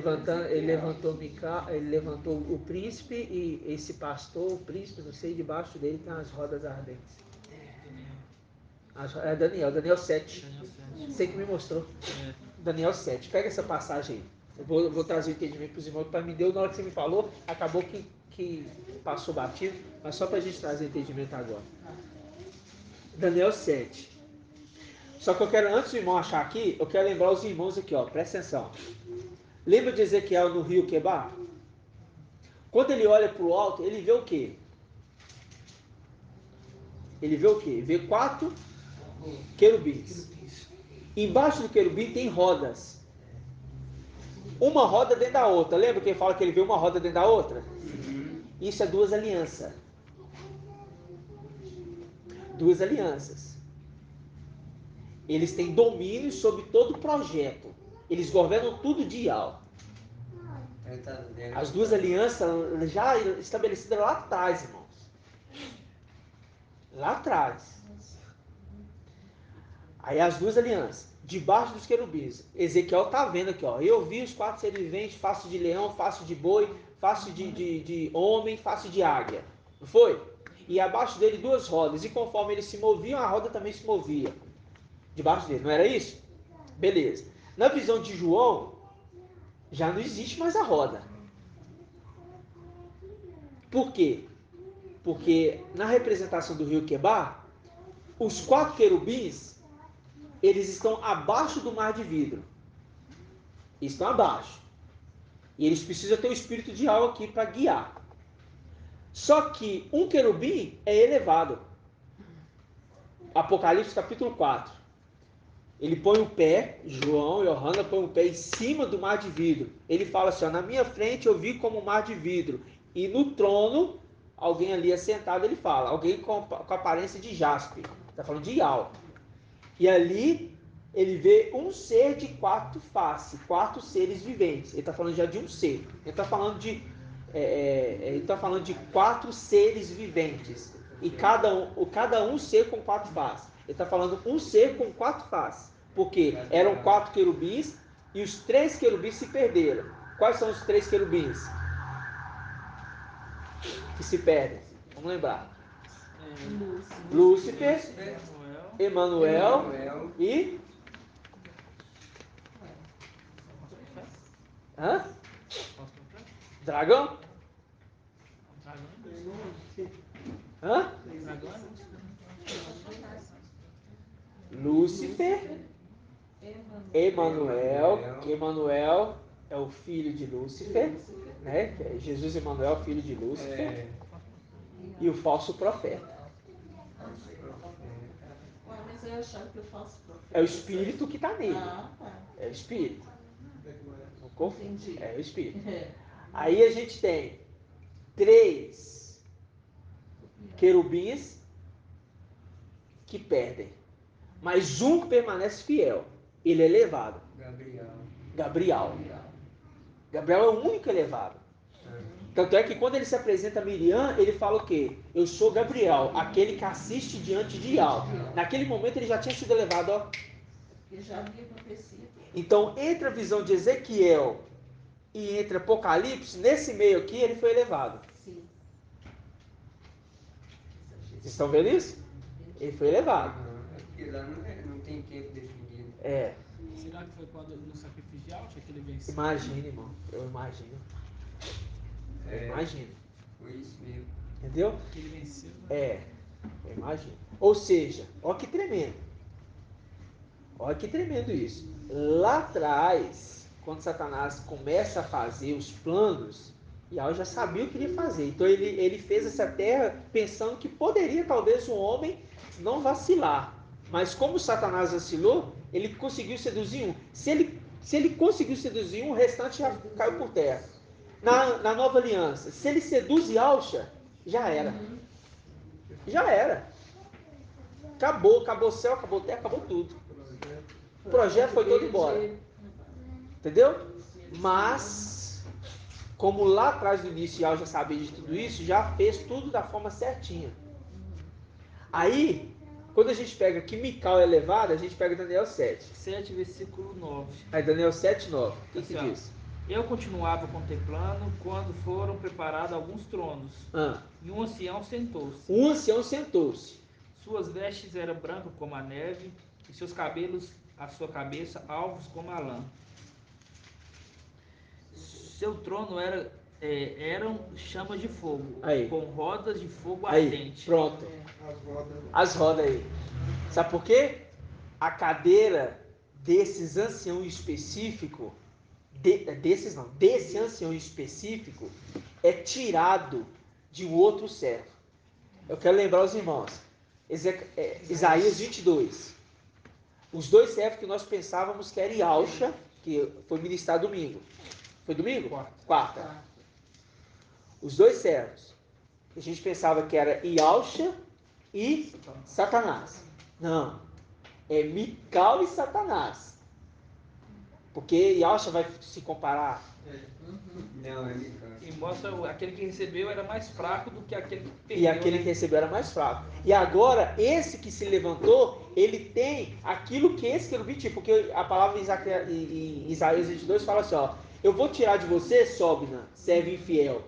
levantou o príncipe e esse pastor, o príncipe, não sei, debaixo dele tem as rodas ardentes. É Daniel 7. Você que me mostrou. Daniel 7. Pega essa passagem aí. Eu vou trazer o entendimento para os irmãos. Para me deu, na hora que você me falou, acabou que passou batido, mas só para a gente trazer o entendimento agora. Daniel 7. Só que eu quero, antes do irmão achar aqui, eu quero lembrar os irmãos aqui, ó, presta atenção. Lembra de Ezequiel no rio Quebar? Quando ele olha para o alto, ele vê o quê? Ele vê o quê? Vê 4 querubins. Embaixo do querubim tem rodas. Uma roda dentro da outra. Lembra que ele fala que ele vê uma roda dentro da outra? Isso é 2 alianças. 2 alianças. Eles têm domínio sobre todo o projeto. Eles governam tudo de Ial. As 2 alianças já estabelecidas lá atrás, irmãos. Lá atrás. Aí as 2 alianças. Debaixo dos querubins. Ezequiel está vendo aqui, ó. Eu vi os 4 seres viventes, face de leão, face de boi, face de homem, face de águia. Não foi? E abaixo dele 2 rodas. E conforme eles se moviam, a roda também se movia. Debaixo dele. Não era isso? Beleza. Na visão de João, já não existe mais a roda. Por quê? Porque na representação do rio Quebar, os 4 querubins, eles estão abaixo do mar de vidro. Estão abaixo. E eles precisam ter o espírito de algo aqui para guiar. Só que um querubim é elevado. Apocalipse capítulo 4. Ele põe o pé, João e Johanna põe o pé em cima do mar de vidro. Ele fala assim, ó, na minha frente eu vi como um mar de vidro. E no trono, alguém ali assentado, ele fala, alguém com aparência de jaspe. Está falando de Ial. E ali ele vê um ser de 4 faces, 4 seres viventes. Ele está falando já de um ser. Ele está falando de 4 seres viventes. E cada um ser com 4 faces. Ele está falando um ser com 4 faces. Porque eram 4 querubins e os 3 querubins se perderam. Quais são os 3 querubins que se perdem? Vamos lembrar. Lúcifer, Emanuel e... Dragão? Lúcifer, Emanuel, que Emanuel é o filho de Lúcifer, né? Jesus Emanuel, filho de Lúcifer, e o falso profeta. Mas eu achava que o falso profeta... É o espírito que está nele. Tá. É o espírito. Entendi. É o espírito. Aí a gente tem 3 querubins que perdem. Mas um que permanece fiel. Ele é elevado. Gabriel é o único elevado. Tanto é que quando ele se apresenta a Miriam, ele fala o quê? Eu sou Gabriel, aquele que assiste diante de Ial. Naquele momento ele já tinha sido elevado, ó. Ele já havia acontecido. Então, entre a visão de Ezequiel e entre Apocalipse, nesse meio aqui, ele foi elevado. Sim. Vocês estão vendo isso? Ele foi elevado. É porque lá não tem tempo definido. Será que foi quando no sacrifício de Alcha que ele venceu? Imagina, irmão. Eu imagino. Imagino. Foi isso mesmo. Entendeu? Que ele venceu, né? Eu imagino. Ou seja, olha que tremendo. Olha que tremendo isso. Lá atrás, quando Satanás começa a fazer os planos, Yahweh já sabia o que ele ia fazer. Então ele fez essa terra pensando que poderia talvez o homem não vacilar. Mas como Satanás vacilou, ele conseguiu seduzir um. Se ele conseguiu seduzir um, o restante já caiu por terra. Na nova aliança, se ele seduz Yahusha, já era. Já era. Acabou o céu, acabou a terra, acabou tudo. O projeto foi todo embora. Entendeu? Mas, como lá atrás do início já sabia de tudo isso, já fez tudo da forma certinha. Aí, quando a gente pega que Mical é levado, a gente pega Daniel 7. 7, versículo 9. Aí Daniel 7, 9. O que Assim, diz? Eu continuava contemplando quando foram preparados alguns tronos. E um ancião sentou-se. Um ancião sentou-se. Suas vestes eram brancas como a neve, e seus cabelos, a sua cabeça, alvos como a lã. Seu trono eram chamas de fogo, Aí. com rodas de fogo Aí, ardente. pronto. As rodas aí. Sabe por quê? A cadeira desses ancião específico, desse ancião específico, é tirado de um outro servo. Eu quero lembrar os irmãos. Isaías 22. Os dois servos que nós pensávamos que era Yahusha, que foi ministrado domingo. Foi domingo? Quarta. Os dois servos. A gente pensava que era Yahusha e Satanás. Não. É Mical e Satanás. Porque Yahusha vai se comparar. Não, é Mical. E mostra aquele que recebeu era mais fraco do que aquele que perdeu. E aquele que recebeu era mais fraco. E agora, esse que se levantou, ele tem aquilo que esse querubim tinha. Porque a palavra em Isaías 22 fala assim, ó. Eu vou tirar de você, Sobna, servo infiel,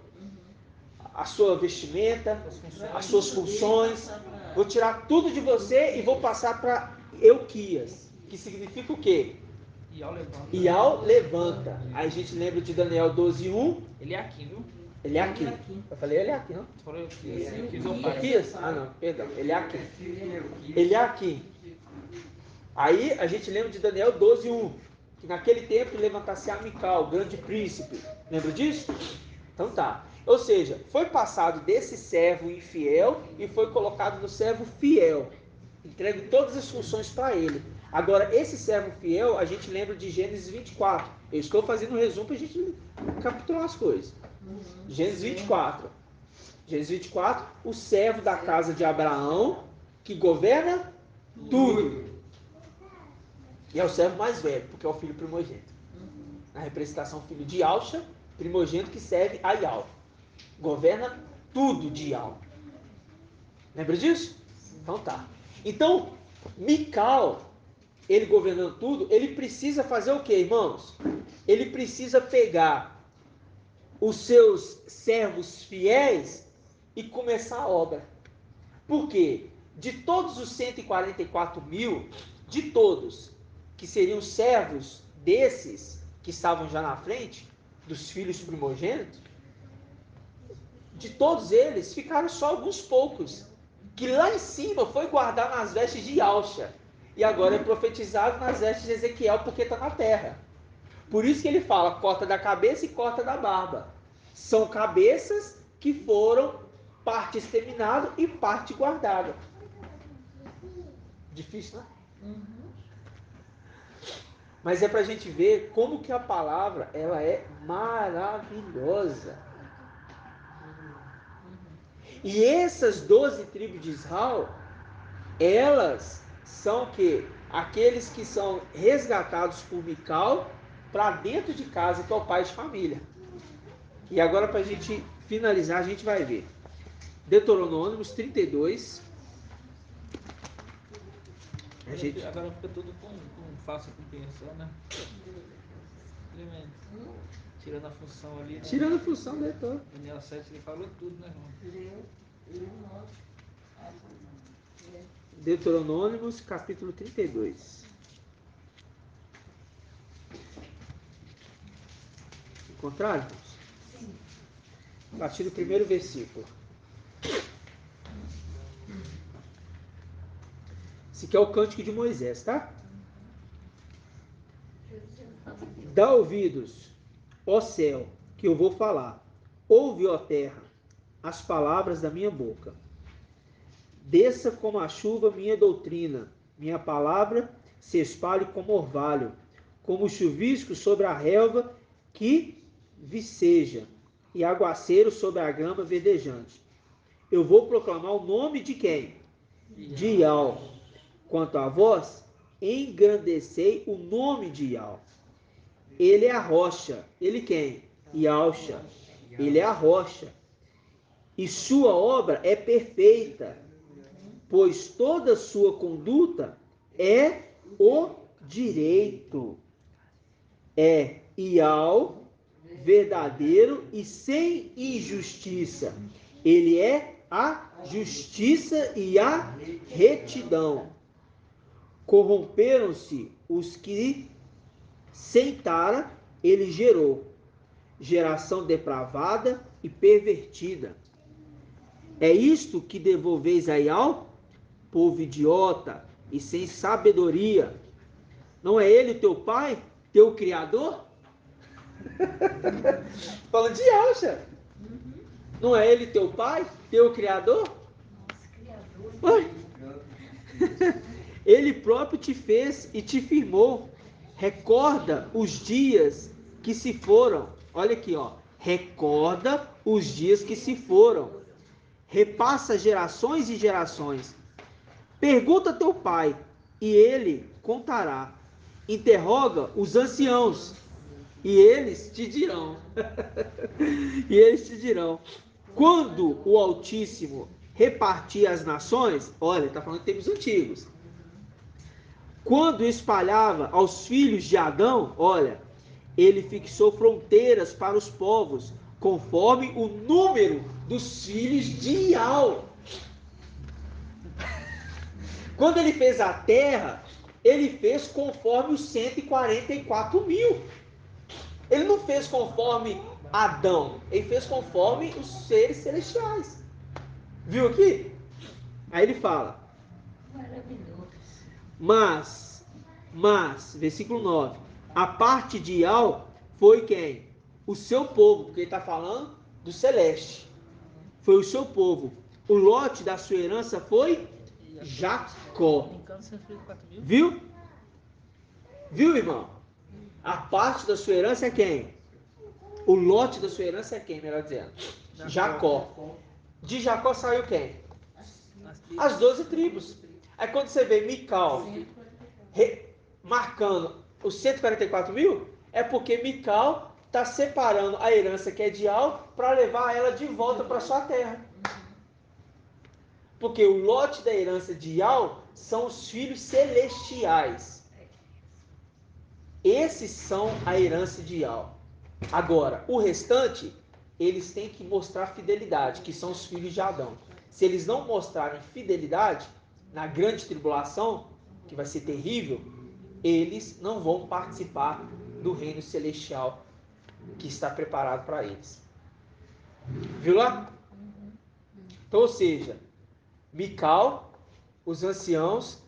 a sua vestimenta, as suas funções. Vou tirar tudo de você e vou passar para Euquias. Que significa o quê? Ial levanta. Aí a gente lembra de Daniel 12:1. Ele é aqui, viu? Ele é aqui. Eu falei ele é aqui, não? Falou eu quis Euquias? Ah, não, perdão. Ele é aqui. Ele é aqui. Aí a gente lembra de Daniel 12:1. Que naquele tempo levantasse a Mical, grande príncipe. Lembra disso? Então tá. Ou seja, foi passado desse servo infiel e foi colocado no servo fiel. Entregue todas as funções para ele. Agora, esse servo fiel, a gente lembra de Gênesis 24. Eu estou fazendo um resumo para a gente capitular as coisas. Gênesis 24. Gênesis 24, o servo da casa de Abraão, que governa tudo. E é o servo mais velho, porque é o filho primogênito. Na representação, filho de Yahusha, primogênito que serve a Yahweh. Governa tudo de Yahweh. Lembra disso? Então tá. Então, Mical, ele governando tudo, ele precisa fazer o que, irmãos? Ele precisa pegar os seus servos fiéis e começar a obra. Por quê? De todos os 144 mil, de todos que seriam servos desses que estavam já na frente, dos filhos primogênitos, de todos eles ficaram só alguns poucos, que lá em cima foi guardar nas vestes de Yahusha, e agora é profetizado nas vestes de Ezequiel, porque está na terra. Por isso que ele fala, corta da cabeça e corta da barba. São cabeças que foram parte exterminada e parte guardada. Difícil, né? Mas é para a gente ver como que a palavra ela é maravilhosa. E essas 12 tribos de Israel, elas são que aqueles que são resgatados por Mical para dentro de casa, que é o pai de família. E agora, para a gente finalizar, a gente vai ver Deuteronômios 32. Agora fica tudo com fácil compreensão, né? Tremendo. Tirando a função ali. Né? Tirando a função dele todo. Daniel 7 ele falou tudo, né, irmão? Deuteronômios, capítulo 32. Encontraram? Sim. A partir do primeiro versículo. Esse aqui é o cântico de Moisés, tá? Dá ouvidos, ó céu, que eu vou falar. Ouve, ó terra, as palavras da minha boca. Desça como a chuva minha doutrina, minha palavra se espalhe como orvalho, como o chuvisco sobre a relva que viceja, e aguaceiro sobre a grama verdejante. Eu vou proclamar o nome de quem? De Iau. Quanto a vós, engrandecei o nome de Iau. Ele é a rocha. Ele quem? Yauxa. Ele é a rocha. E sua obra é perfeita, pois toda sua conduta é o direito. É Iau, verdadeiro e sem injustiça. Ele é a justiça e a retidão. Corromperam-se os que Seitara ele gerou, geração depravada e pervertida. É isto que devolveis a Iau, povo idiota e sem sabedoria. Não é ele teu pai, teu criador? Falando de Yauxa. Não é ele teu pai, teu criador? Ué? Ele próprio te fez e te firmou. Recorda os dias que se foram. Olha aqui, ó. Recorda os dias que se foram. Repassa gerações e gerações. Pergunta a teu pai e ele contará. Interroga os anciãos e eles te dirão. E eles te dirão. Quando o Altíssimo repartir as nações, olha, está falando de tempos antigos. Quando espalhava aos filhos de Adão, olha, ele fixou fronteiras para os povos, conforme o número dos filhos de Iau. Quando ele fez a terra, ele fez conforme os 144 mil. Ele não fez conforme Adão, ele fez conforme os seres celestiais. Viu aqui? Aí ele fala. Mas, versículo 9, a parte de Iau foi quem? O seu povo, porque ele está falando do celeste. Foi o seu povo. O lote da sua herança foi Jacó. Viu? Viu, irmão? A parte da sua herança é quem? O lote da sua herança é quem, melhor dizendo? Jacó. De Jacó saiu quem? As 12 tribos. Aí quando você vê Mical marcando os 144 mil, é porque Mical está separando a herança que é de Iau para levar ela de volta para sua terra. Porque o lote da herança de Iau são os filhos celestiais. Esses são a herança de Iau. Agora, o restante, eles têm que mostrar fidelidade, que são os filhos de Adão. Se eles não mostrarem fidelidade, na grande tribulação, que vai ser terrível, eles não vão participar do reino celestial que está preparado para eles. Viu lá? Então, ou seja, Mical, os anciãos,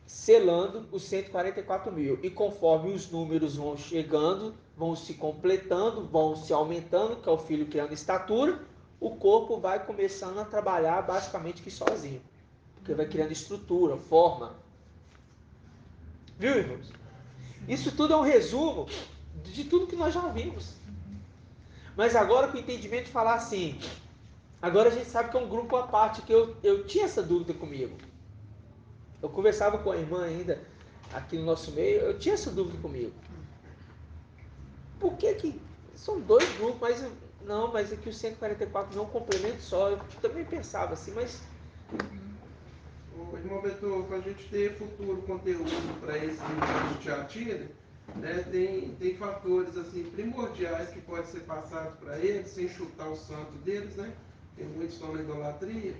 selando os 144 mil. E conforme os números vão chegando, vão se completando, vão se aumentando, que é o filho criando estatura, o corpo vai começando a trabalhar basicamente que sozinho. Porque vai criando estrutura, forma. Viu, irmãos? Isso tudo é um resumo de tudo que nós já vimos. Mas agora com o entendimento de falar assim, agora a gente sabe que é um grupo à parte, que eu tinha essa dúvida comigo. Eu conversava com a irmã ainda, aqui no nosso meio, eu tinha essa dúvida comigo. Por que são dois grupos, mas aqui o 144 não é um complemento só. Eu também pensava assim, mas... Irmão Beto, para a gente ter futuro conteúdo para esse livro que a gente já tira, né, tem fatores assim, primordiais que podem ser passados para eles, sem chutar o santo deles, né? Tem muitos que estão na idolatria.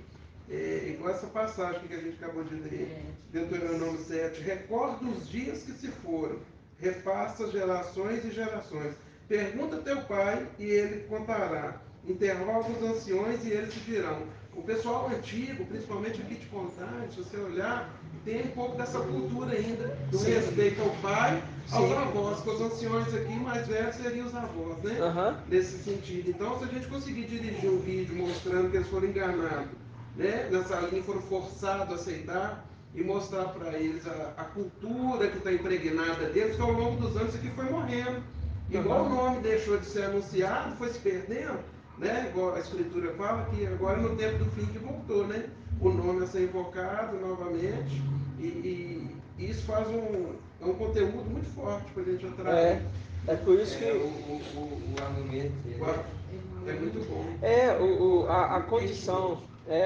igual essa passagem que a gente acabou de ler, Deuteronômio 7, recorda os dias que se foram, repassa gerações e gerações. Pergunta teu pai e ele contará. Interroga os anciões e eles te dirão. O pessoal antigo, principalmente aqui de Contagem, se você olhar, tem um pouco dessa cultura ainda, do respeito ao pai, aos avós, que os anciões aqui mais velhos seriam os avós, né? Nesse sentido. Então, se a gente conseguir dirigir um vídeo mostrando que eles foram enganados, né? Nessa linha, foram forçados a aceitar, e mostrar para eles a cultura que está impregnada deles, que ao longo dos anos isso aqui foi morrendo. Igual o nome deixou de ser anunciado, foi se perdendo, né? Igual a Escritura fala que agora no tempo do fim que voltou, né? O nome a ser invocado novamente, e isso faz um conteúdo muito forte para a gente atrair. É por isso que o argumento é muito a bom.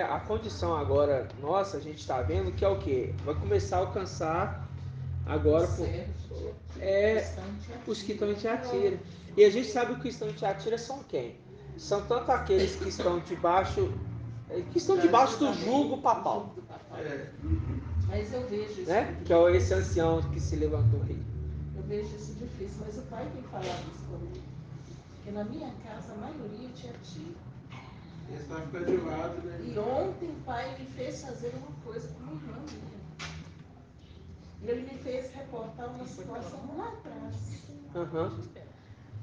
a condição agora nossa, a gente está vendo que é o quê? Vai começar a alcançar agora os que estão em Tiatira. E a gente sabe que os que estão em Tiatira são quem? São tanto aqueles que estão debaixo do jugo papal. Mas eu vejo isso. Né? Que é esse ancião que se levantou aí. Eu vejo isso difícil, mas o pai tem falado isso comigo. Porque na minha casa a maioria é Tiatira. Esse vai ficar de lado, né? E ontem o pai me fez fazer uma coisa com minha irmã minha. Ele me fez reportar uma situação lá atrás.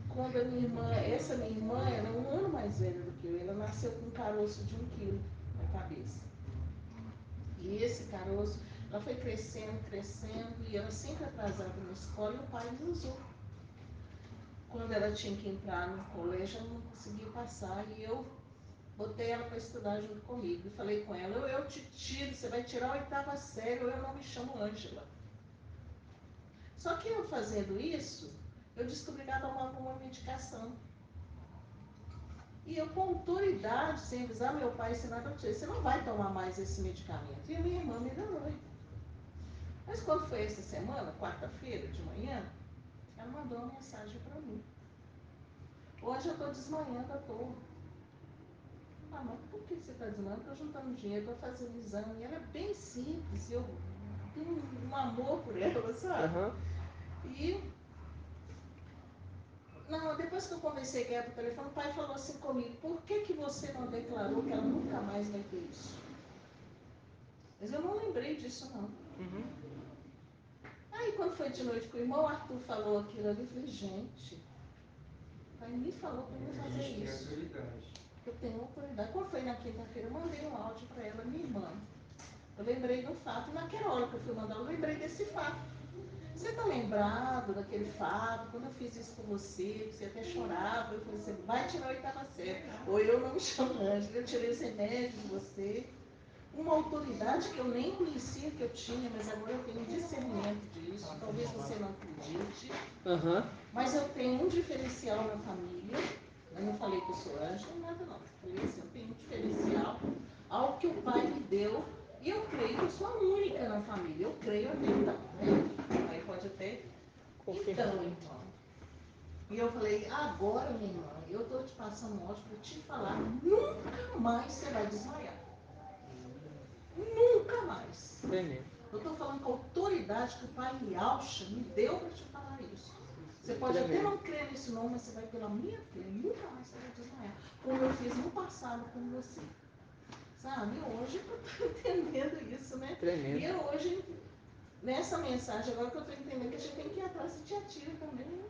Quando essa minha irmã era 1 ano mais velha do que eu, ela nasceu com um caroço de 1 quilo na cabeça. E esse caroço, ela foi crescendo, e ela sempre atrasada na escola, e o pai me usou. Quando ela tinha que entrar no colégio, ela não conseguia passar, e eu botei ela para estudar junto comigo. E falei com ela, eu te tiro, você vai tirar a 8ª série, ou eu não me chamo Ângela. Só que eu fazendo isso, eu descobri que ela tomava uma medicação. E eu, com autoridade, sem avisar meu pai, sem nada, eu disse, você não vai tomar mais esse medicamento. E a minha irmã me enganou. Mas quando foi essa semana, quarta-feira de manhã, ela mandou uma mensagem para mim. Hoje eu estou desmanhando à toa. Ah, mas por que você está desmanhando? Estou juntando dinheiro para fazer um exame. E ela é bem simples, eu tenho um amor por ela, sabe? E não, depois que eu conversei com ela por telefone, o pai falou assim comigo, por que você não declarou que ela nunca mais vai ter isso? Mas eu não lembrei disso, não. Aí quando foi de noite com o irmão, o Arthur falou aquilo ali, eu falei, gente, o pai me falou para eu fazer isso. Eu tenho autoridade. Quando foi na quinta-feira, eu mandei um áudio para ela, minha irmã. Eu lembrei do fato, naquela hora que eu fui mandar, eu lembrei desse fato. Você está lembrado daquele fato, quando eu fiz isso com você até chorava, eu falei, você vai tirar a 8ª série, ou eu não me chamo Ângela, eu tirei os remédios de você. Uma autoridade que eu nem conhecia que eu tinha, mas agora eu tenho um discernimento disso, talvez você não acredite, mas eu tenho um diferencial na família, eu não falei que eu sou Ângela, nada não, eu falei assim, eu tenho um diferencial, algo que o pai me deu, e eu creio que eu sou a única na família, eu creio até então, né? Aí pode até então. E eu falei, agora minha irmã, eu estou te passando um áudio para te falar, nunca mais você vai desmaiar. Nunca mais. Eu estou falando com a autoridade que o pai Yalcha me deu para te falar isso. Você pode até não crer nisso não, mas você vai pela minha fé, nunca mais você vai desmaiar. Como eu fiz no passado com você. Sabe? Hoje eu estou entendendo isso, né? Tremendo. E hoje, nessa mensagem, agora que eu estou entendendo que a gente tem que ir atrás de Tiatira também, né?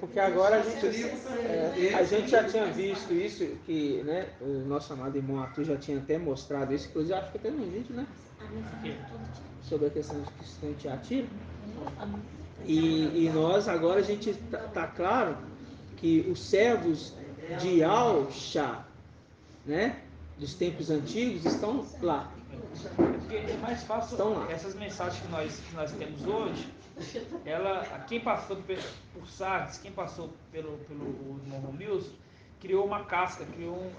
Porque agora a gente já tinha visto isso, que né, o nosso amado irmão Arthur já tinha até mostrado isso, inclusive acho que até no vídeo, né? Sobre a questão de questão de Tiatira. E nós agora a gente tá claro que os servos de Yalcha, né, dos tempos antigos estão lá. Porque é mais fácil, essas mensagens que nós temos hoje, quem passou por Sardes, quem passou pelo irmão Romilson, criou uma casca, criou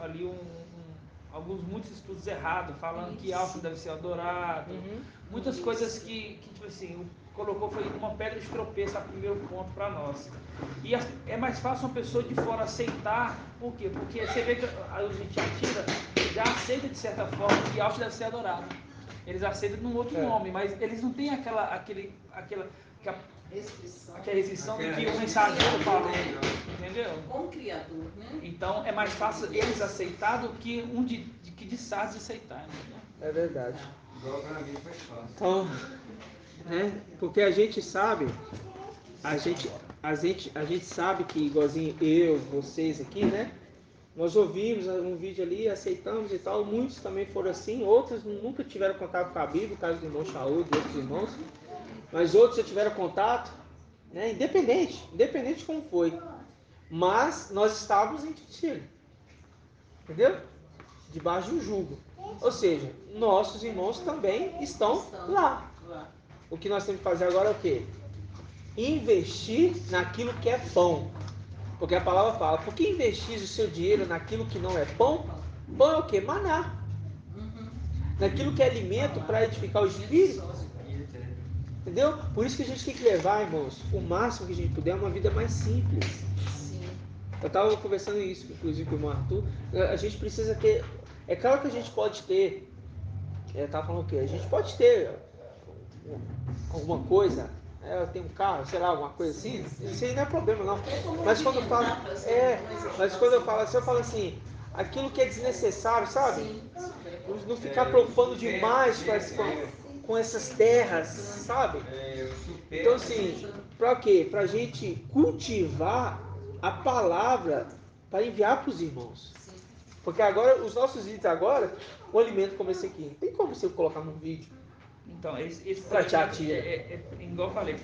muitos estudos errados, falando que Alfa deve ser adorado, muitas coisas que tipo assim, colocou foi uma pedra de tropeço, a primeiro ponto para nós. E é mais fácil uma pessoa de fora aceitar, por quê? Porque você vê que a gente já aceita de certa forma que Yahshua deve ser adorado. Eles aceitam num outro nome, mas eles não têm aquela restrição do que o mensageiro falou, entendeu? Como criador, né? Então é mais fácil eles aceitar do que de Sardes aceitar, entendeu? É verdade. Igual para mim foi fácil. Então, né? Porque a gente sabe, a gente sabe que igualzinho eu, vocês aqui, né? Nós ouvimos um vídeo ali, aceitamos e tal, muitos também foram assim, outros nunca tiveram contato com a Bíblia, o caso do irmão Shaul, de outros irmãos, mas outros já tiveram contato, né? Independente de como foi. Mas nós estávamos em tiro, entendeu? Debaixo de um jugo. Ou seja, nossos irmãos também estão lá. O que nós temos que fazer agora é o quê? Investir naquilo que é pão. Porque a palavra fala, por que investir o seu dinheiro naquilo que não é pão? Pão é o quê? Maná. Naquilo que é alimento para edificar o espírito. Entendeu? Por isso que a gente tem que levar, irmãos, o máximo que a gente puder, uma vida mais simples. Eu estava conversando isso, inclusive, com o irmão Arthur. A gente precisa ter... É claro que a gente pode ter... Eu estava falando o quê? A gente pode ter alguma coisa... eu tenho um carro, sei lá, alguma coisa assim. Isso aí não é problema, não. Mas quando eu falo... mas quando eu falo assim, eu falo assim... Aquilo que é desnecessário, sabe? Não ficar preocupando demais com essas terras, sabe? Então, assim, para quê? Para a gente cultivar a palavra para enviar para os irmãos. Porque agora, os nossos vídeos agora, um alimento como esse aqui, não tem como você colocar num vídeo. Então, esse Pra Tiatira. igual eu falei,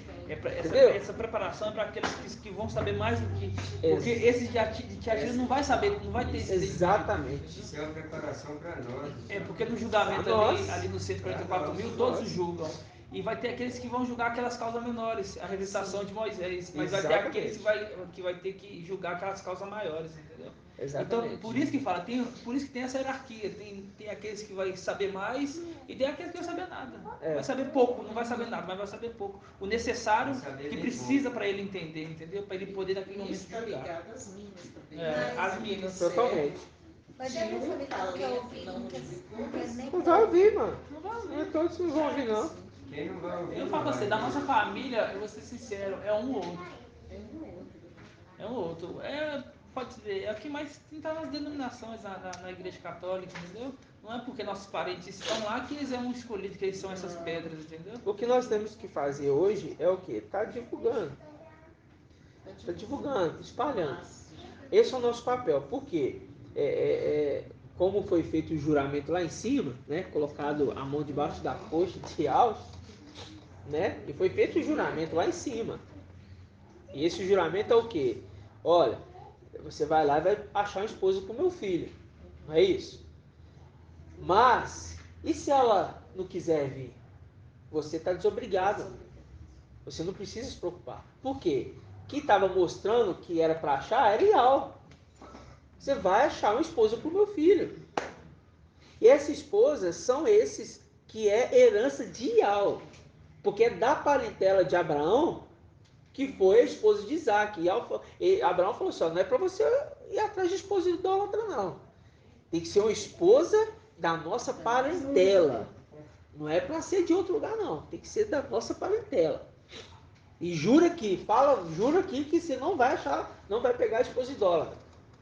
essa preparação é para aqueles que vão saber mais do que... Porque esse de Tiatira não vai saber, não vai ter esse exatamente. Isso é uma preparação para nós. Porque no julgamento ali no 144 mil, todos julgam. E vai ter aqueles que vão julgar aquelas causas menores, a revisitação de Moisés. Mas vai ter aqueles que vai ter que julgar aquelas causas maiores, entendeu? Exatamente. Então, por isso que fala, por isso que tem essa hierarquia. Tem aqueles que vai saber mais e tem aqueles que não vai saber nada. Vai saber pouco, não vai saber nada, mas vai saber pouco. O necessário que precisa para ele entender, entendeu? Para ele poder naquele momento está julgar. ligado às minas também. As minas. Totalmente. Mas é pra saber que não quer ouvir, não quer nem Não vai ouvir, mano. Não é todos que não vão ouvir, não. Quem não vai ouvir? Eu falo pra você, da nossa família, eu vou ser sincero, é um ou outro. É um ou outro. Pode dizer, é o que mais está nas denominações na igreja católica, entendeu? Não é porque nossos parentes estão lá que eles são escolhidos, que eles são essas pedras, entendeu? O que nós temos que fazer hoje é o quê? Tá divulgando. Tá divulgando, espalhando. Esse é o nosso papel. Por quê? Como foi feito o juramento lá em cima, né? Colocado a mão debaixo da coxa de Alves, né? E foi feito o juramento lá em cima. E esse juramento é o quê? Olha, você vai lá e vai achar uma esposa para o meu filho. Não é isso? Mas, e se ela não quiser vir? Você está desobrigado. Você não precisa se preocupar. Por quê? Quem estava mostrando que era para achar era Ial. Você vai achar uma esposa para o meu filho. E essa esposa são esses que é herança de Ial. Porque é da parentela de Abraão que foi a esposa de Isaac. E Abraão falou assim, não é para você ir atrás de esposa idólatra, não. Tem que ser uma esposa da nossa parentela. Não é para ser de outro lugar, não. Tem que ser da nossa parentela. E jura aqui que você não vai achar, não vai pegar a esposa idólatra.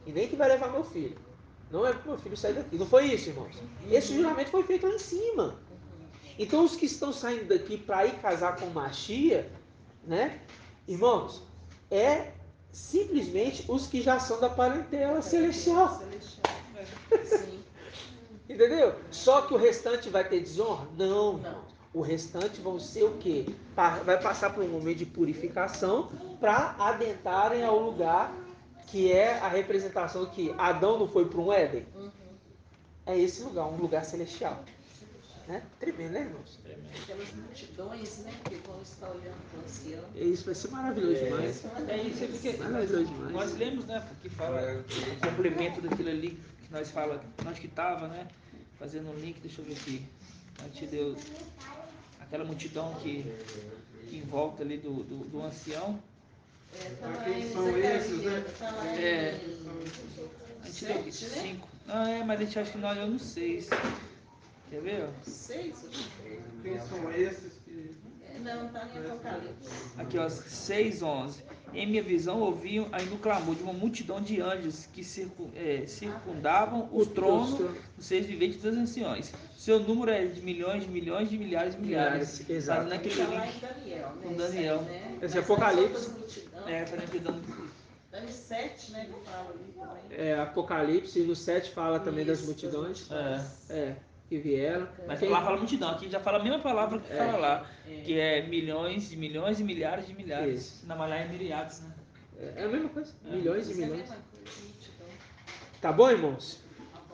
E nem que vai levar meu filho. Não é para meu filho sair daqui. Não foi isso, irmãos? Esse juramento foi feito lá em cima. Então os que estão saindo daqui para ir casar com Machia, né? Irmãos, é simplesmente os que já são da parentela celestial. Entendeu? Só que o restante vai ter desonra? Não, irmãos. O restante vão ser o quê? Vai passar por um momento de purificação para adentrarem ao lugar que é a representação que Adão não foi para um Éden. É esse lugar, um lugar celestial. Né? Tremendo, né, irmãos? Aquelas multidões, né, que vão estar olhando para o ancião. Isso vai ser maravilhoso demais. Isso porque Maravilhoso demais. nós lemos, né, que fala o complemento daquilo ali que nós fala, nós que estava, né, fazendo um link, deixa eu ver aqui, antes de Deus, aquela multidão que fica em volta ali do ancião. Quem são esses, né? A gente leu aqui 5. Mas a gente acha que nós leu no 6. Quer ver? 6? Quem são esses que... Não, está em Apocalipse. Aqui, ó, 6:11. Em minha visão, ouviam ainda o clamor de uma multidão de anjos que circundavam os tronos dos seres viventes dos anciões. Seu número é de milhões, de milhões, de milhares, de milhares. Exato. Naquele link com Daniel. Esse é Apocalipse. Daniel 7, né? Que fala ali também. Apocalipse, e no 7 fala também das multidões. Que vieram. Mas lá fala multidão, aqui já fala a mesma palavra que fala lá, que é milhões, e milhares de milhares. Isso. Na Malá é milhares, né? É a mesma coisa, milhões e milhões. Tá bom, irmãos?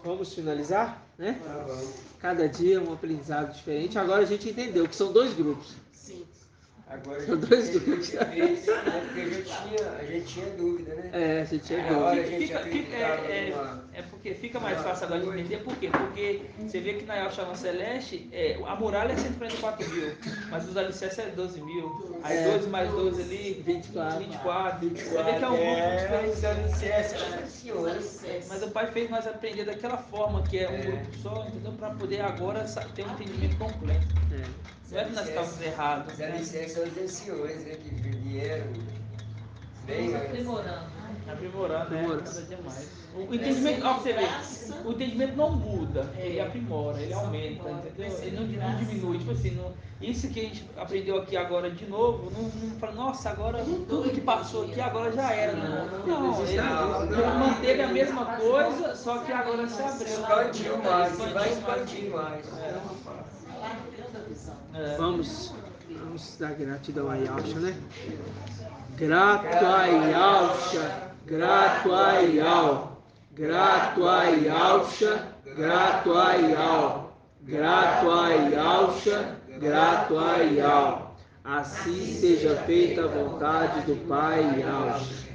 Vamos finalizar, né? Tá bom. Cada dia um aprendizado diferente. Agora a gente entendeu que são 2 grupos. Sim. Agora São 2 grupos. porque a gente tinha dúvida, né? A gente tinha Agora dúvida. a gente acreditava Porque fica mais fácil agora de entender por quê? Porque você vê que na El Shalom Celeste, a muralha é 144 mil, mas os alicerces é 12 mil. Aí 12 mais 12 ali, 24. Você vê que é um grupo diferente. Mas o Pai fez nós aprender daquela forma, que é um grupo só, entendeu? Para poder agora ter um entendimento completo. Não é que nós estamos errados. Os alicerces são os anciões, né? Que vieram bem Aprimorando, cada dia mais. O entendimento, ó, você vê, o entendimento não muda, ele aprimora, ele aumenta, entendeu? Ele não diminui. Tipo assim, isso que a gente aprendeu aqui agora de novo, não fala, nossa, agora tudo que passou aqui agora já era. Não, ele manteve a mesma coisa, só que agora se abriu. Expandiu mais, vai expandir mais. Vamos dar gratidão a Yalcha, né? Grato a Yalcha, grato a Yal, grato a Yalcha, grato a Yal, grato a Yalcha, grato a Yal. Assim seja feita a vontade do Pai Yalcha.